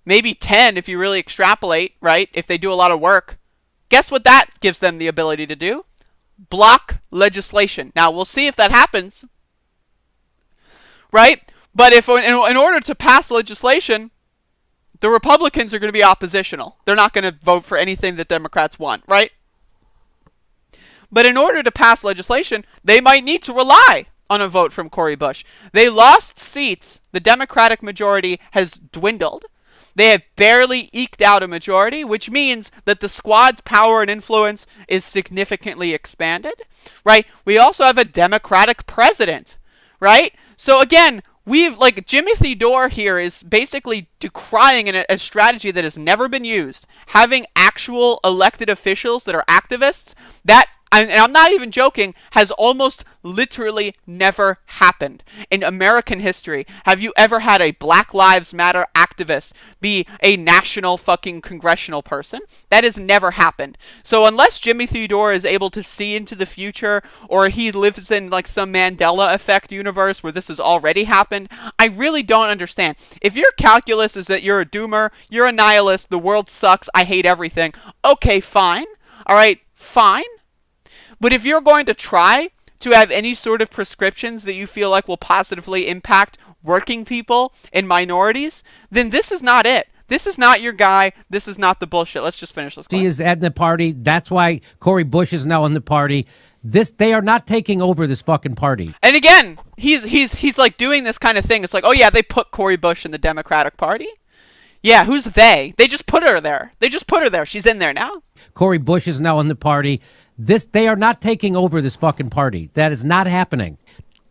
maybe 10 if you really extrapolate, right? If they do a lot of work, guess what that gives them the ability to do? Block legislation. Now, we'll see if that happens, right? But if in order to pass legislation, the Republicans are going to be oppositional. They're not going to vote for anything that Democrats want, right? But in order to pass legislation, they might need to rely on a vote from Cori Bush. They lost seats. The Democratic majority has dwindled. They have barely eked out a majority, which means that the squad's power and influence is significantly expanded, right? We also have a Democratic president, right? So again, Jimmy Dore here is basically decrying a strategy that has never been used. Having actual elected officials that are activists, and I'm not even joking, has almost literally never happened in American history. Have you ever had a Black Lives Matter activist be a national fucking congressional person? That has never happened. So unless Jimmy Theodore is able to see into the future, or he lives in like some Mandela effect universe where this has already happened, I really don't understand. If your calculus is that you're a doomer, you're a nihilist, the world sucks, I hate everything, okay, fine. All right, fine. But if you're going to try to have any sort of prescriptions that you feel like will positively impact working people and minorities, then this is not it. This is not your guy. This is not the bullshit. Let's just finish this. He is at the party. That's why Cori Bush is now in the party. They are not taking over this fucking party. And again, he's like doing this kind of thing. It's like, oh yeah, they put Cori Bush in the Democratic Party. Yeah, who's they? They just put her there. She's in there now. Cori Bush is now in the party. They are not taking over this fucking party. That is not happening.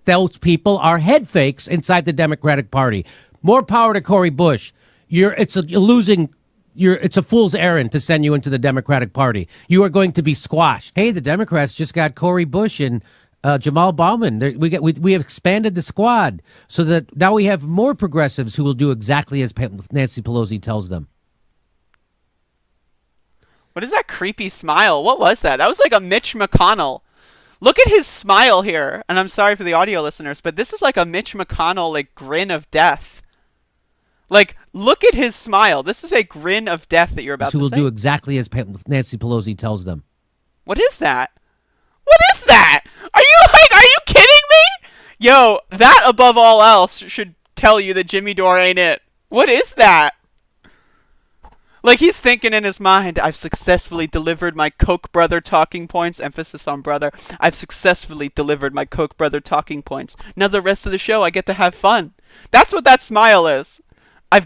Those people are head fakes inside the Democratic Party. More power to Cori Bush. It's a fool's errand to send you into the Democratic Party. You are going to be squashed. Hey, the Democrats just got Cori Bush and Jamal Bowman. We have expanded the squad so that now we have more progressives who will do exactly as Nancy Pelosi tells them. What is that creepy smile? What was that? That was like a Mitch McConnell. Look at his smile here. And I'm sorry for the audio listeners, but this is like a Mitch McConnell like grin of death. Like, look at his smile. This is a grin of death that you're about to say. Who will do exactly as Nancy Pelosi tells them. What is that? What is that? Are you kidding me? Yo, that above all else should tell you that Jimmy Dore ain't it. What is that? Like, he's thinking in his mind, I've successfully delivered my Koch brother talking points. Emphasis on brother. I've successfully delivered my Koch brother talking points. Now the rest of the show, I get to have fun. That's what that smile is. I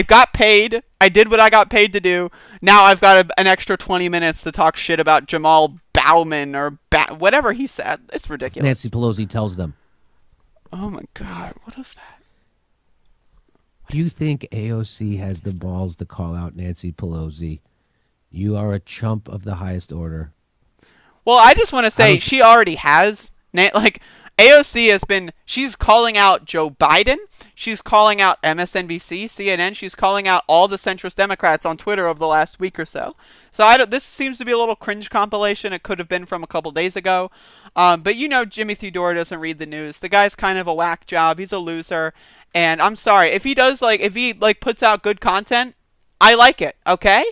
got paid. I did what I got paid to do. Now I've got an extra 20 minutes to talk shit about Jamal Bowman or whatever he said. It's ridiculous. Nancy Pelosi tells them. Oh my God, what is that? Do you think AOC has the balls to call out Nancy Pelosi? You are a chump of the highest order. Well, I just want to say she already has. Like, AOC she's calling out Joe Biden. She's calling out MSNBC, CNN. She's calling out all the centrist Democrats on Twitter over the last week or so. So this seems to be a little cringe compilation. It could have been from a couple days ago. But Jimmy Theodore doesn't read the news. The guy's kind of a whack job. He's a loser. And I'm sorry, if he puts out good content, I like it, okay?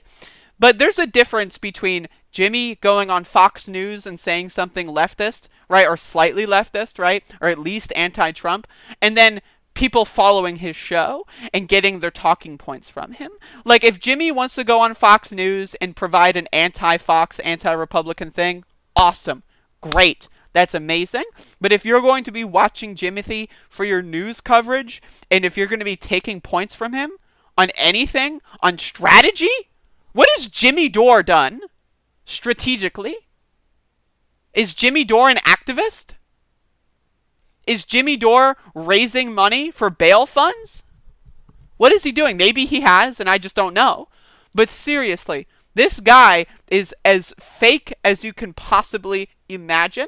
But there's a difference between Jimmy going on Fox News and saying something leftist, right, or slightly leftist, right, or at least anti-Trump, and then people following his show and getting their talking points from him. Like, if Jimmy wants to go on Fox News and provide an anti-Fox, anti-Republican thing, awesome, great, that's amazing. But if you're going to be watching Jimothy for your news coverage, and if you're going to be taking points from him on anything, on strategy, what has Jimmy Dore done strategically? Is Jimmy Dore an activist? Is Jimmy Dore raising money for bail funds? What is he doing? Maybe he has, and I just don't know. But seriously, this guy is as fake as you can possibly imagine.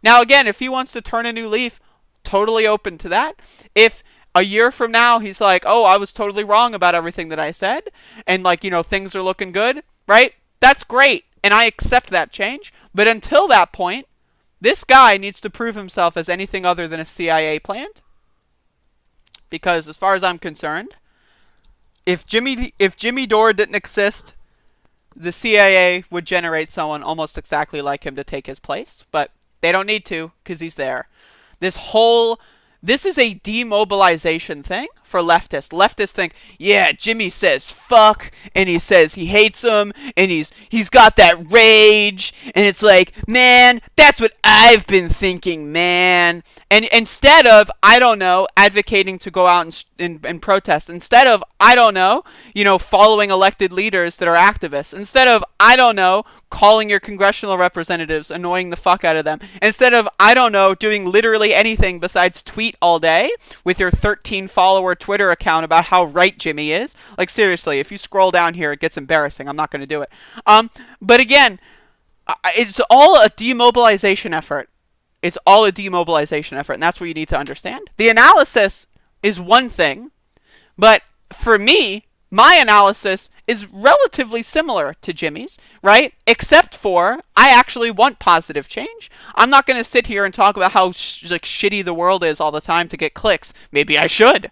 Now, again, if he wants to turn a new leaf, totally open to that. If a year from now he's like, oh, I was totally wrong about everything that I said, and like, you know, things are looking good, right? That's great, and I accept that change. But until that point, this guy needs to prove himself as anything other than a CIA plant. Because as far as I'm concerned, if Jimmy Dore didn't exist, the CIA would generate someone almost exactly like him to take his place. But they don't need to, because he's there. This is a demobilization thing for leftists. Leftists think, yeah, Jimmy says fuck, and he says he hates him, and he's got that rage, and it's like, man, that's what I've been thinking, man. And instead of, I don't know, advocating to go out and protest, instead of, I don't know, following elected leaders that are activists, instead of, I don't know, calling your congressional representatives, annoying the fuck out of them, instead of, I don't know, doing literally anything besides tweet all day with your 13-follower Twitter account about how right Jimmy is. Like, seriously, if you scroll down here, it gets embarrassing. I'm not going to do it. But again, it's all a demobilization effort. It's all a demobilization effort, and that's what you need to understand. The analysis is one thing, but for me, my analysis is relatively similar to Jimmy's, right? Except for, I actually want positive change. I'm not going to sit here and talk about how shitty the world is all the time to get clicks. Maybe I should,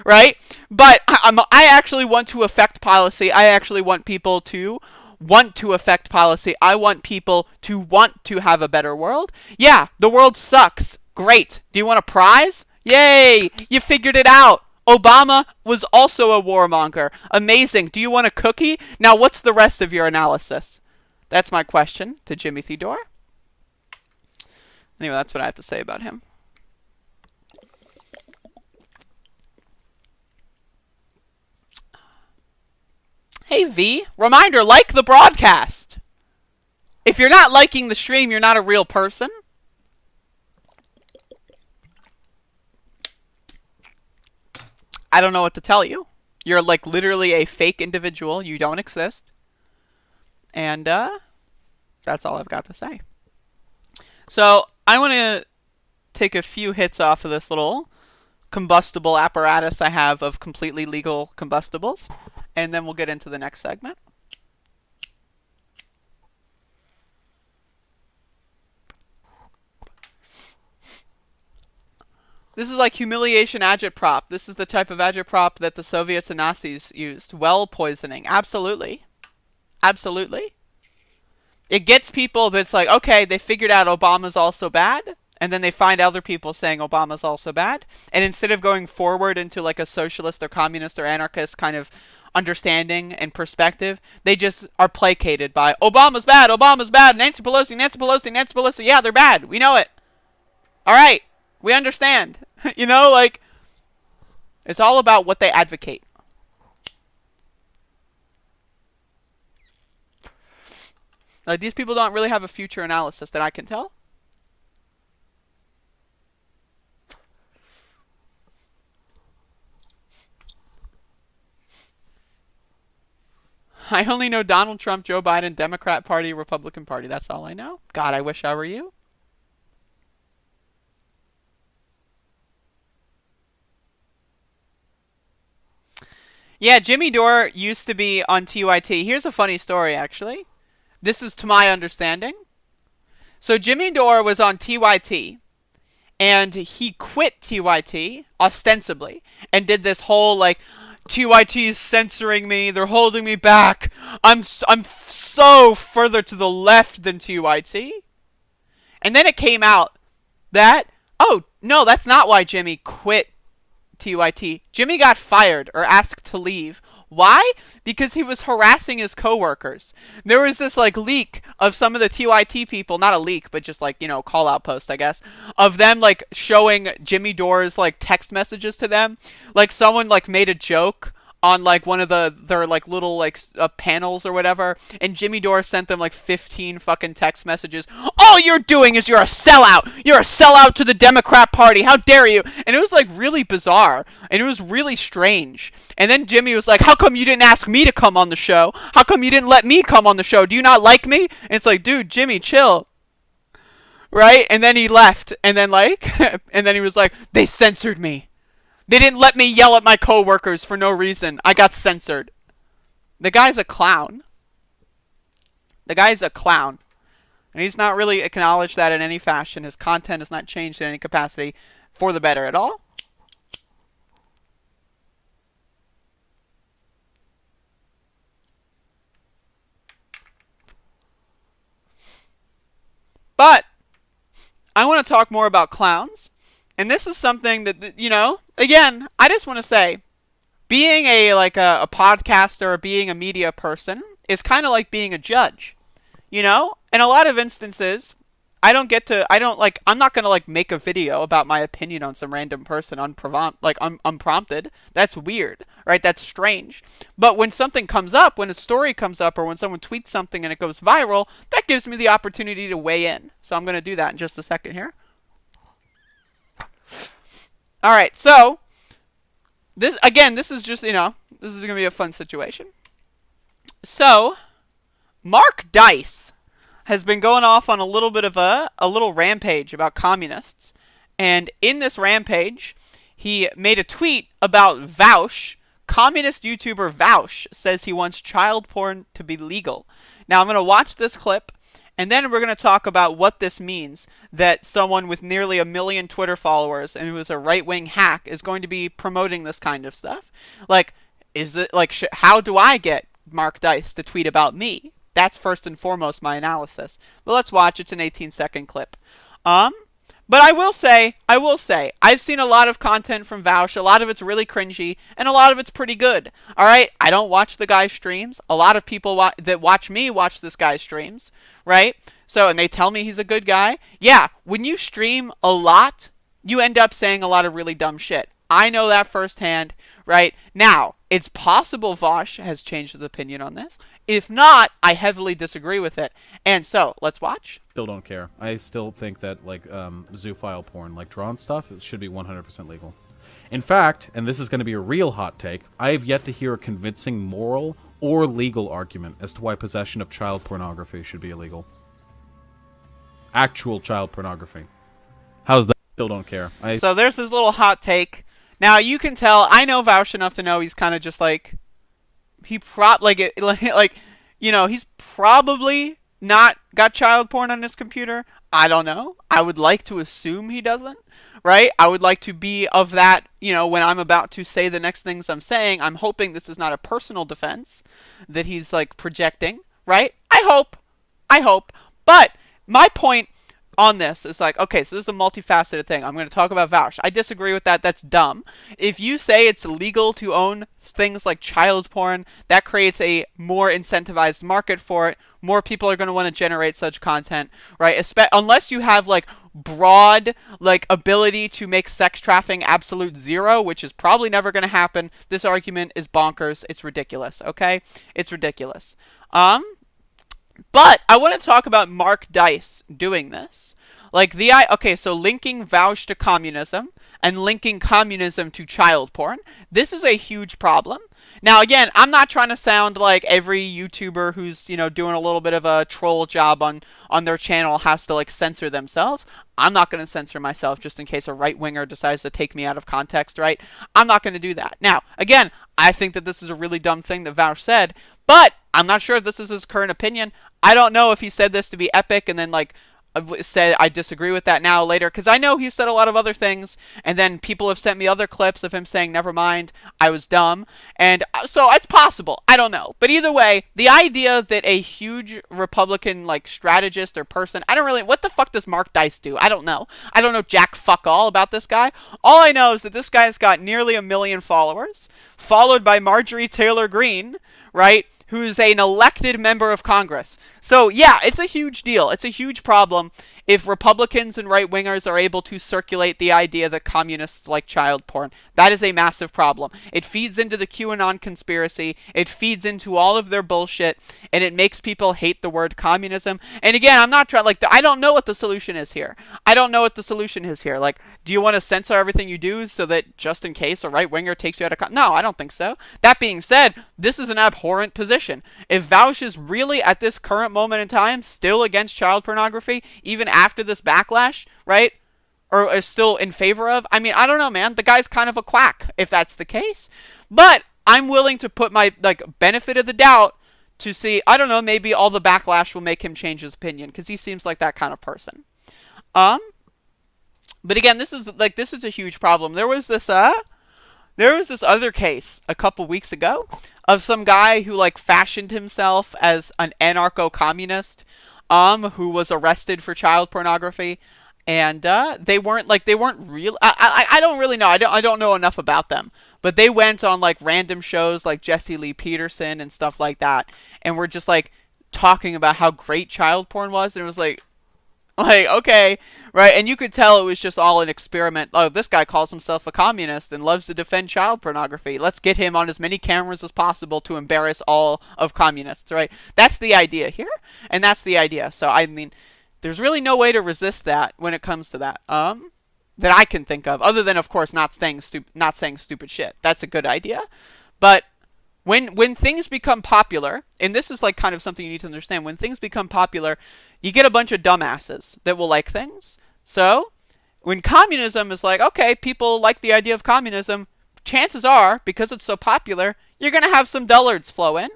right? But I actually want to affect policy. I actually want people to want to affect policy. I want people to want to have a better world. Yeah, the world sucks. Great. Do you want a prize? Yay! You figured it out. Obama was also a warmonger. Amazing. Do you want a cookie? Now, what's the rest of your analysis? That's my question to Jimmy Dore. Anyway, that's what I have to say about him. Hey, V. Reminder, like the broadcast. If you're not liking the stream, you're not a real person. I don't know what to tell you. You're like literally a fake individual. You don't exist. And that's all I've got to say. So I want to take a few hits off of this little combustible apparatus I have of completely legal combustibles, and then we'll get into the next segment. This is like humiliation agitprop. This is the type of agitprop that the Soviets and Nazis used. Well poisoning. Absolutely. Absolutely. It gets people that's like, okay, they figured out Obama's also bad, and then they find other people saying Obama's also bad, and instead of going forward into like a socialist or communist or anarchist kind of understanding and perspective, they just are placated by Obama's bad, Nancy Pelosi, yeah, they're bad, we know it. All right, we understand. Like, it's all about what they advocate. Like, these people don't really have a future analysis that I can tell. I only know Donald Trump, Joe Biden, Democrat Party, Republican Party. That's all I know. God, I wish I were you. Yeah, Jimmy Dore used to be on TYT. Here's a funny story, actually. This is to my understanding. So Jimmy Dore was on TYT, and he quit TYT, ostensibly, and did this whole, like, TYT is censoring me. They're holding me back. I'm so further to the left than TYT. And then it came out that, oh, no, that's not why Jimmy quit TYT. Jimmy got fired or asked to leave. Why? Because he was harassing his coworkers. There was this like leak of some of the TYT people, not a leak, but just like, you know, call out post, I guess, of them like showing Jimmy Dore's like text messages to them. Like someone like made a joke on like one of their like little like panels or whatever, and Jimmy Dore sent them like 15 fucking text messages. All you're doing is you're a sellout. You're a sellout to the Democrat Party. How dare you? And it was like really bizarre, and it was really strange. And then Jimmy was like, how come you didn't ask me to come on the show? How come you didn't let me come on the show? Do you not like me? And it's like, dude, Jimmy, chill. Right? And then he left, and then like and then he was like, they censored me. They didn't let me yell at my coworkers for no reason. I got censored. The guy's a clown. The guy's a clown. And he's not really acknowledged that in any fashion. His content has not changed in any capacity for the better at all. But I want to talk more about clowns. And this is something that, you know, again, I just want to say, being a podcaster or being a media person is kind of like being a judge, you know? In a lot of instances, I'm not going to like make a video about my opinion on some random person unprompted. That's weird, right? That's strange. But when something comes up, when a story comes up, or when someone tweets something and it goes viral, that gives me the opportunity to weigh in. So I'm going to do that in just a second here. All right, so this is just, you know, this is going to be a fun situation. So, Mark Dice has been going off on a little bit of a little rampage about communists. And in this rampage, he made a tweet about Vaush. Communist YouTuber Vaush says he wants child porn to be legal. Now, I'm going to watch this clip. And then we're going to talk about what this means, that someone with nearly 1 million Twitter followers and who is a right-wing hack is going to be promoting this kind of stuff. Like, is it like, how do I get Mark Dice to tweet about me? That's first and foremost my analysis. But let's watch. It's an 18-second clip. But I will say, I've seen a lot of content from Vaush. A lot of it's really cringy, and a lot of it's pretty good. All right, I don't watch the guy's streams. A lot of people that watch me watch this guy's streams, right? So, and they tell me he's a good guy. Yeah, when you stream a lot, you end up saying a lot of really dumb shit. I know that firsthand, right? Now, it's possible Vaush has changed his opinion on this. If not, I heavily disagree with it. And so, let's watch. Still don't care. I still think that, like, zoophile porn, like drawn stuff, it should be 100% legal. In fact, and this is going to be a real hot take, I have yet to hear a convincing moral or legal argument as to why possession of child pornography should be illegal. Actual child pornography. How's that? Still don't care. So there's this little hot take. Now, you can tell, I know Vaush enough to know he's kind of just like, he's probably not got child porn on his computer. I don't know. I would like to assume he doesn't, right? I would like to be of that, you know, when I'm about to say the next things I'm saying, I'm hoping this is not a personal defense that he's like projecting, right? I hope. But my point on this is like, okay, so this is a multifaceted thing. I'm going to talk about Vaush. I disagree with that. That's dumb. If you say it's legal to own things like child porn, that creates a more incentivized market for it. More people are going to want to generate such content, right? Unless you have like broad like ability to make sex trafficking absolute zero, which is probably never going to happen. This argument is bonkers. It's ridiculous. Okay, it's ridiculous. But I want to talk about Mark Dice doing this. Like so linking Vaush to communism and linking communism to child porn. This is a huge problem. Now, again, I'm not trying to sound like every YouTuber who's, you know, doing a little bit of a troll job on their channel has to, like, censor themselves. I'm not going to censor myself just in case a right-winger decides to take me out of context, right? I'm not going to do that. Now, again, I think that this is a really dumb thing that Vaush said, but I'm not sure if this is his current opinion. I don't know if he said this to be epic and then, like, said I disagree with that now later, because I know he said a lot of other things, and then people have sent me other clips of him saying never mind, I was dumb, and so it's possible, I don't know. But either way, the idea that a huge Republican like strategist or person, I don't really, what the fuck does Mark Dice do? I don't know jack fuck all about this guy. All I know is that this guy's got nearly 1 million followers, followed by Marjorie Taylor Greene, right, who's an elected member of Congress. So yeah, it's a huge deal. It's a huge problem if Republicans and right-wingers are able to circulate the idea that communists like child porn. That is a massive problem. It feeds into the QAnon conspiracy. It feeds into all of their bullshit, and it makes people hate the word communism. And again, I'm not trying, like, I don't know what the solution is here. Like, do you want to censor everything you do so that just in case a right-winger takes you out of No, I don't think so. That being said, this is an abhorrent position. If Vaush is really, at this current moment in time, still against child pornography, even after this backlash, right, or is still in favor of, I mean, I don't know, man. The guy's kind of a quack if that's the case. But I'm willing to put my, like, benefit of the doubt to see, I don't know, maybe all the backlash will make him change his opinion, because he seems like that kind of person. But again, this is a huge problem. There was this other case a couple weeks ago of some guy who like fashioned himself as an anarcho-communist, who was arrested for child pornography, and they weren't real. I don't really know. I don't know enough about them, but they went on like random shows like Jesse Lee Peterson and stuff like that, and were just like talking about how great child porn was, and it was like, okay, right? And you could tell it was just all an experiment. Oh, this guy calls himself a communist and loves to defend child pornography. Let's get him on as many cameras as possible to embarrass all of communists, right? That's the idea here, and that's the idea. So, I mean, there's really no way to resist that when it comes to that, that I can think of, other than, of course, not saying stupid shit. That's a good idea. But when things become popular, and this is like kind of something you need to understand, when things become popular, you get a bunch of dumbasses that will like things. So, when communism is like, okay, people like the idea of communism, chances are, because it's so popular, you're going to have some dullards flow in,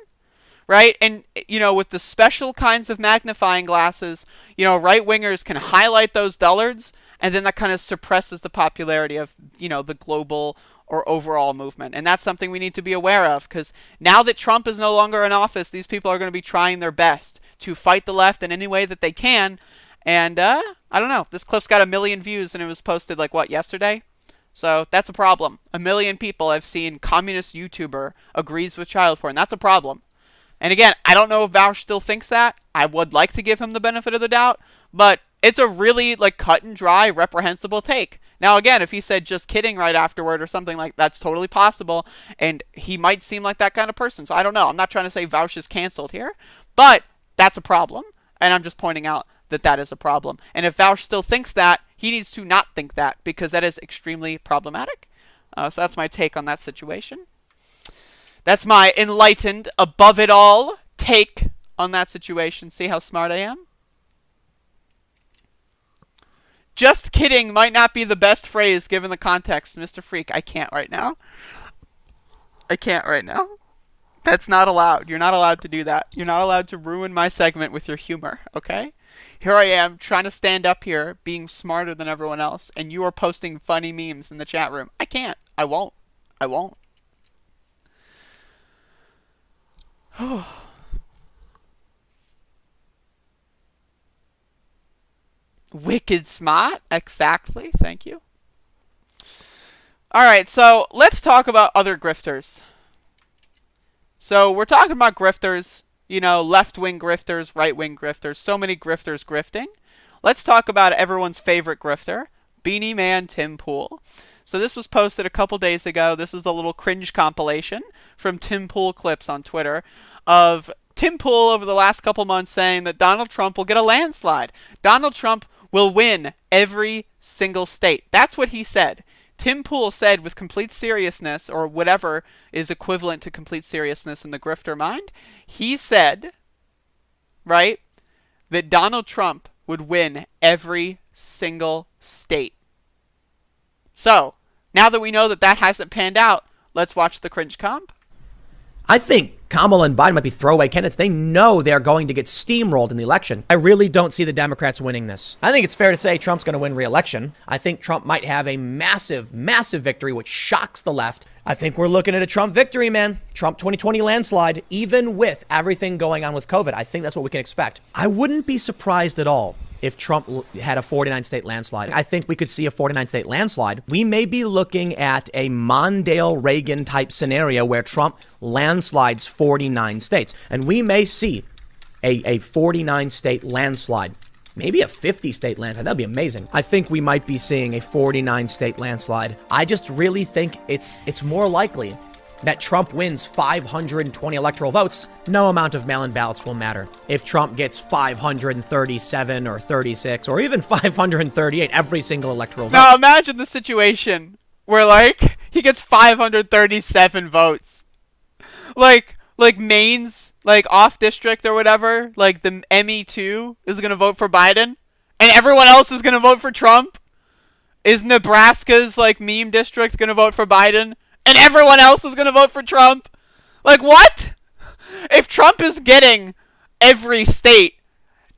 right? And, you know, with the special kinds of magnifying glasses, you know, right-wingers can highlight those dullards, and then that kind of suppresses the popularity of, you know, the global or overall movement. And that's something we need to be aware of, because now that Trump is no longer in office, these people are going to be trying their best to fight the left in any way that they can. And I don't know, this clip's got 1 million views, and it was posted like, what, yesterday? So that's a problem. 1 million people have seen communist YouTuber agrees with child porn. That's a problem. And again, I don't know if Vaush still thinks that. I would like to give him the benefit of the doubt, but it's a really like cut and dry, reprehensible take. Now, again, if he said just kidding right afterward or something like that's totally possible, and he might seem like that kind of person. So I don't know. I'm not trying to say Vaush is canceled here, but that's a problem, and I'm just pointing out that that is a problem. And if Vaush still thinks that, he needs to not think that, because that is extremely problematic. So that's my take on that situation. That's my enlightened, above it all take on that situation. See how smart I am? Just kidding might not be the best phrase given the context, Mr. Freak. I can't right now. That's not allowed. You're not allowed to do that. You're not allowed to ruin my segment with your humor, okay? Here I am trying to stand up here being smarter than everyone else, and you are posting funny memes in the chat room. I can't. I won't. Wicked smart. Exactly. Thank you. Alright, so let's talk about other grifters. So we're talking about grifters, you know, left-wing grifters, right-wing grifters, so many grifters grifting. Let's talk about everyone's favorite grifter, Beanie Man Tim Pool. So this was posted a couple days ago. This is a little cringe compilation from Tim Pool clips on Twitter of Tim Pool over the last couple months saying that Donald Trump will get a landslide. Donald Trump will win every single state. That's what he said. Tim Pool said with complete seriousness, or whatever is equivalent to complete seriousness in the grifter mind, he said, right, that Donald Trump would win every single state. So, now that we know that that hasn't panned out, let's watch the cringe comp. I think Kamala and Biden might be throwaway candidates. They know they're going to get steamrolled in the election. I really don't see the Democrats winning this. I think it's fair to say Trump's going to win re-election. I think Trump might have a massive, massive victory, which shocks the left. I think we're looking at a Trump victory, man. Trump 2020 landslide, even with everything going on with COVID. I think that's what we can expect. I wouldn't be surprised at all if Trump had a 49-state landslide. I think we could see a 49-state landslide. We may be looking at a Mondale-Reagan type scenario where Trump landslides 49 states. And we may see a 49-state landslide. Maybe a 50-state landslide. That'd be amazing. I think we might be seeing a 49-state landslide. I just really think it's more likely that Trump wins 520 electoral votes. No amount of mail-in ballots will matter. If Trump gets 537 or 36 or even 538 every single electoral vote. Now imagine the situation where, like, he gets 537 votes. Like Maine's, like, off district or whatever, like the ME2 is going to vote for Biden and everyone else is going to vote for Trump. Is Nebraska's, like, meme district going to vote for Biden and everyone else is going to vote for Trump? Like, what? If Trump is getting every state,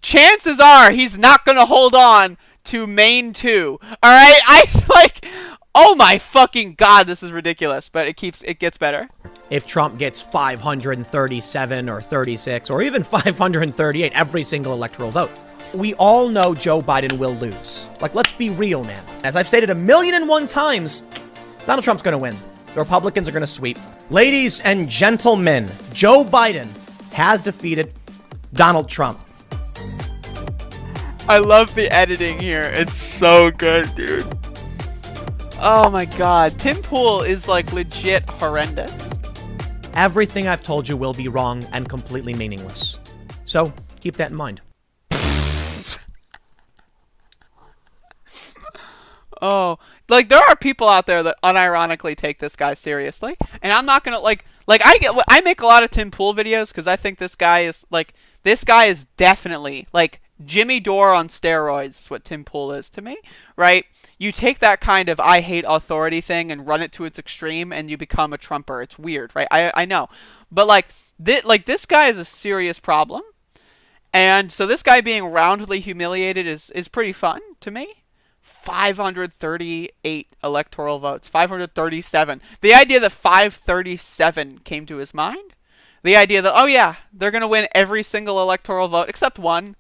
chances are he's not going to hold on to Maine 2. All right? Oh my fucking God, this is ridiculous, but it gets better. If Trump gets 537 or 36 or even 538 every single electoral vote. We all know Joe Biden will lose. Like, let's be real, man. As I've stated 1,000,001 times, Donald Trump's going to win. The Republicans are going to sweep. Ladies and gentlemen, Joe Biden has defeated Donald Trump. I love the editing here. It's so good, dude. Oh my God. Tim Pool is, like, legit horrendous. Everything I've told you will be wrong and completely meaningless. So keep that in mind. Oh, like, there are people out there that unironically take this guy seriously, and I'm not gonna I make a lot of Tim Pool videos because I think this guy is definitely like Jimmy Dore on steroids is what Tim Pool is to me, right? You take that kind of I hate authority thing and run it to its extreme and you become a Trumper. It's weird, right? I know. But this guy is a serious problem. And so this guy being roundly humiliated is pretty fun to me. 538 electoral votes. 537. The idea that 537 came to his mind. The idea that, oh yeah, they're going to win every single electoral vote except one.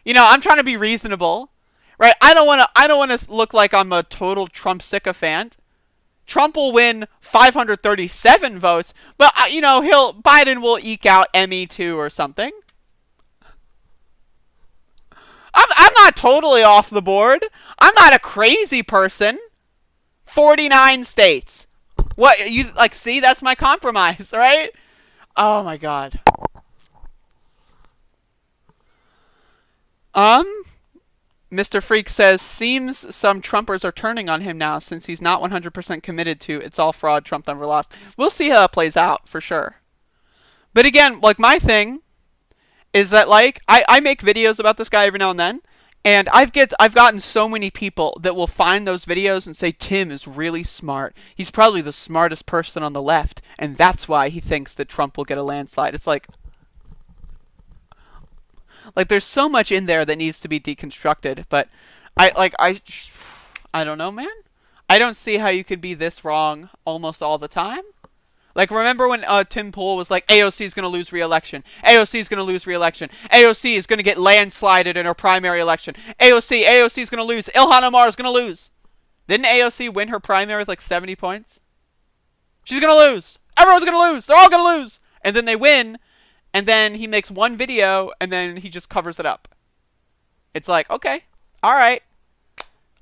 You know, I'm trying to be reasonable, right? I don't want to look like I'm a total Trump sycophant. Trump will win 537 votes, but Biden will eke out ME2 or something. I'm not totally off the board. I'm not a crazy person. 49 states. What you like? See, that's my compromise, right? Oh my God. Mr. Freak says, seems some Trumpers are turning on him now since he's not 100% committed to it's all fraud, Trump never lost. We'll see how that plays out, for sure. But again, like, my thing is that, like, I make videos about this guy every now and then, and I've gotten so many people that will find those videos and say, Tim is really smart. He's probably the smartest person on the left, and that's why he thinks that Trump will get a landslide. It's like there's so much in there that needs to be deconstructed, but I don't know, man. I don't see how you could be this wrong almost all the time. Like, remember when Tim Pool was like, AOC is going to lose re-election. AOC is going to lose re-election. AOC is going to get landslided in her primary election. AOC is going to lose. Ilhan Omar is going to lose. Didn't AOC win her primary with like 70 points? She's going to lose. Everyone's going to lose. They're all going to lose. And then they win. And then he makes one video, and then he just covers it up. It's like, okay, all right.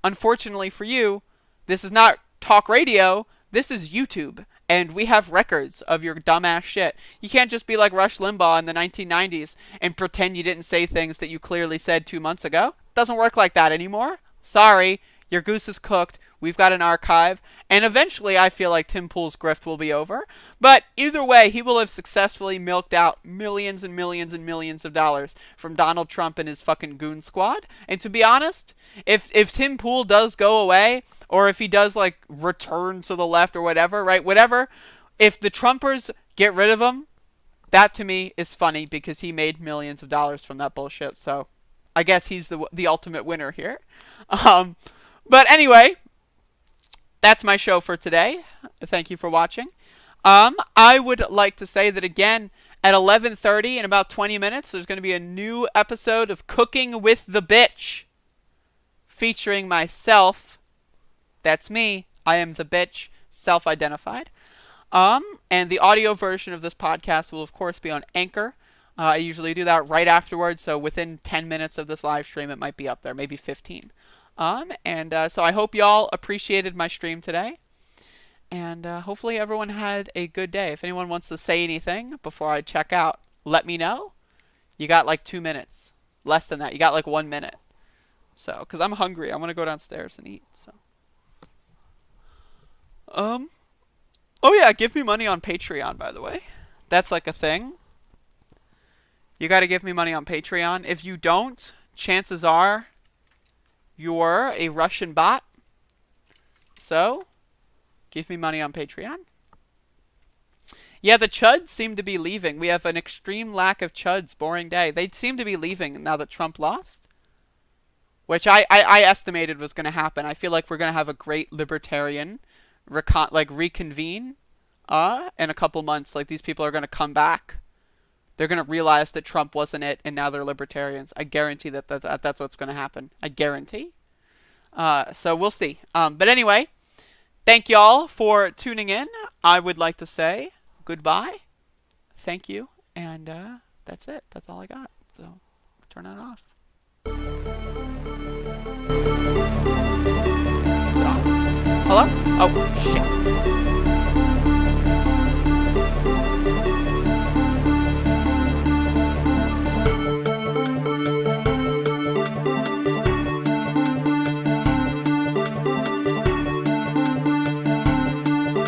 Unfortunately for you, this is not talk radio. This is YouTube. And we have records of your dumbass shit. You can't just be like Rush Limbaugh in the 1990s and pretend you didn't say things that you clearly said 2 months ago. Doesn't work like that anymore. Sorry, your goose is cooked. We've got an archive. And eventually I feel like Tim Pool's grift will be over. But either way, he will have successfully milked out millions and millions and millions of dollars from Donald Trump and his fucking goon squad. And to be honest, if Tim Pool does go away, or if he does, like, return to the left or whatever, right? Whatever. If the Trumpers get rid of him. That to me is funny because he made millions of dollars from that bullshit. So I guess he's the ultimate winner here. But anyway, that's my show for today. Thank you for watching. I would like to say that again, at 11:30 in about 20 minutes, there's going to be a new episode of Cooking with the Bitch featuring myself. That's me. I am the bitch, self-identified. And the audio version of this podcast will, of course, be on Anchor. I usually do that right afterwards, so within 10 minutes of this live stream, it might be up there, maybe 15. So I hope y'all appreciated my stream today. And hopefully everyone had a good day. If anyone wants to say anything before I check out, let me know. You got like 2 minutes. Less than that. You got like 1 minute. So, because I'm hungry. I want to go downstairs and eat. So. Oh yeah, give me money on Patreon, by the way. That's like a thing. You got to give me money on Patreon. If you don't, chances are you're a Russian bot. So, give me money on Patreon. Yeah, the chuds seem to be leaving. We have an extreme lack of chuds. Boring day. They seem to be leaving now that Trump lost. Which I estimated was going to happen. I feel like we're going to have a great libertarian reconvene in a couple months. Like, these people are going to come back. They're going to realize that Trump wasn't it, and now they're libertarians. I guarantee that's what's going to happen. I guarantee. So we'll see. But anyway, thank y'all for tuning in. I would like to say goodbye. Thank you. And that's it. That's all I got. So turn it off. Hello? Oh, shit.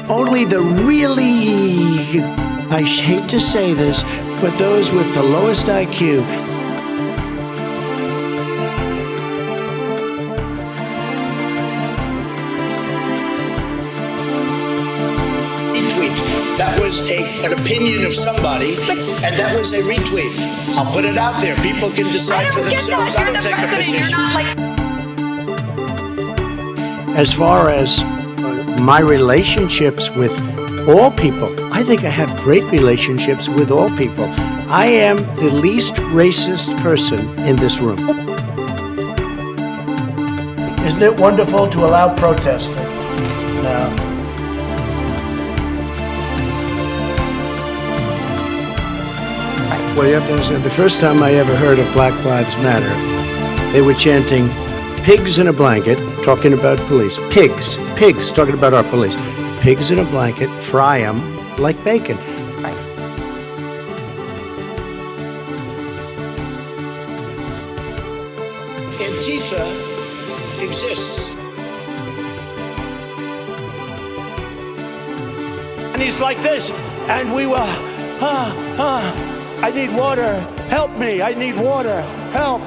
Only the really, I hate to say this, but those with the lowest IQ that was an opinion of somebody, and that was a retweet. I'll put it out there. People can decide for themselves. I don't take a position. As far as my relationships with all people, I think I have great relationships with all people. I am the least racist person in this room. Isn't it wonderful to allow protesting? No. Well, you have to understand, the first time I ever heard of Black Lives Matter, they were chanting, pigs in a blanket, talking about police. Pigs, talking about our police. Pigs in a blanket, fry them like bacon. Antifa exists. And he's like this, and we were, I need water. Help me. I need water. Help.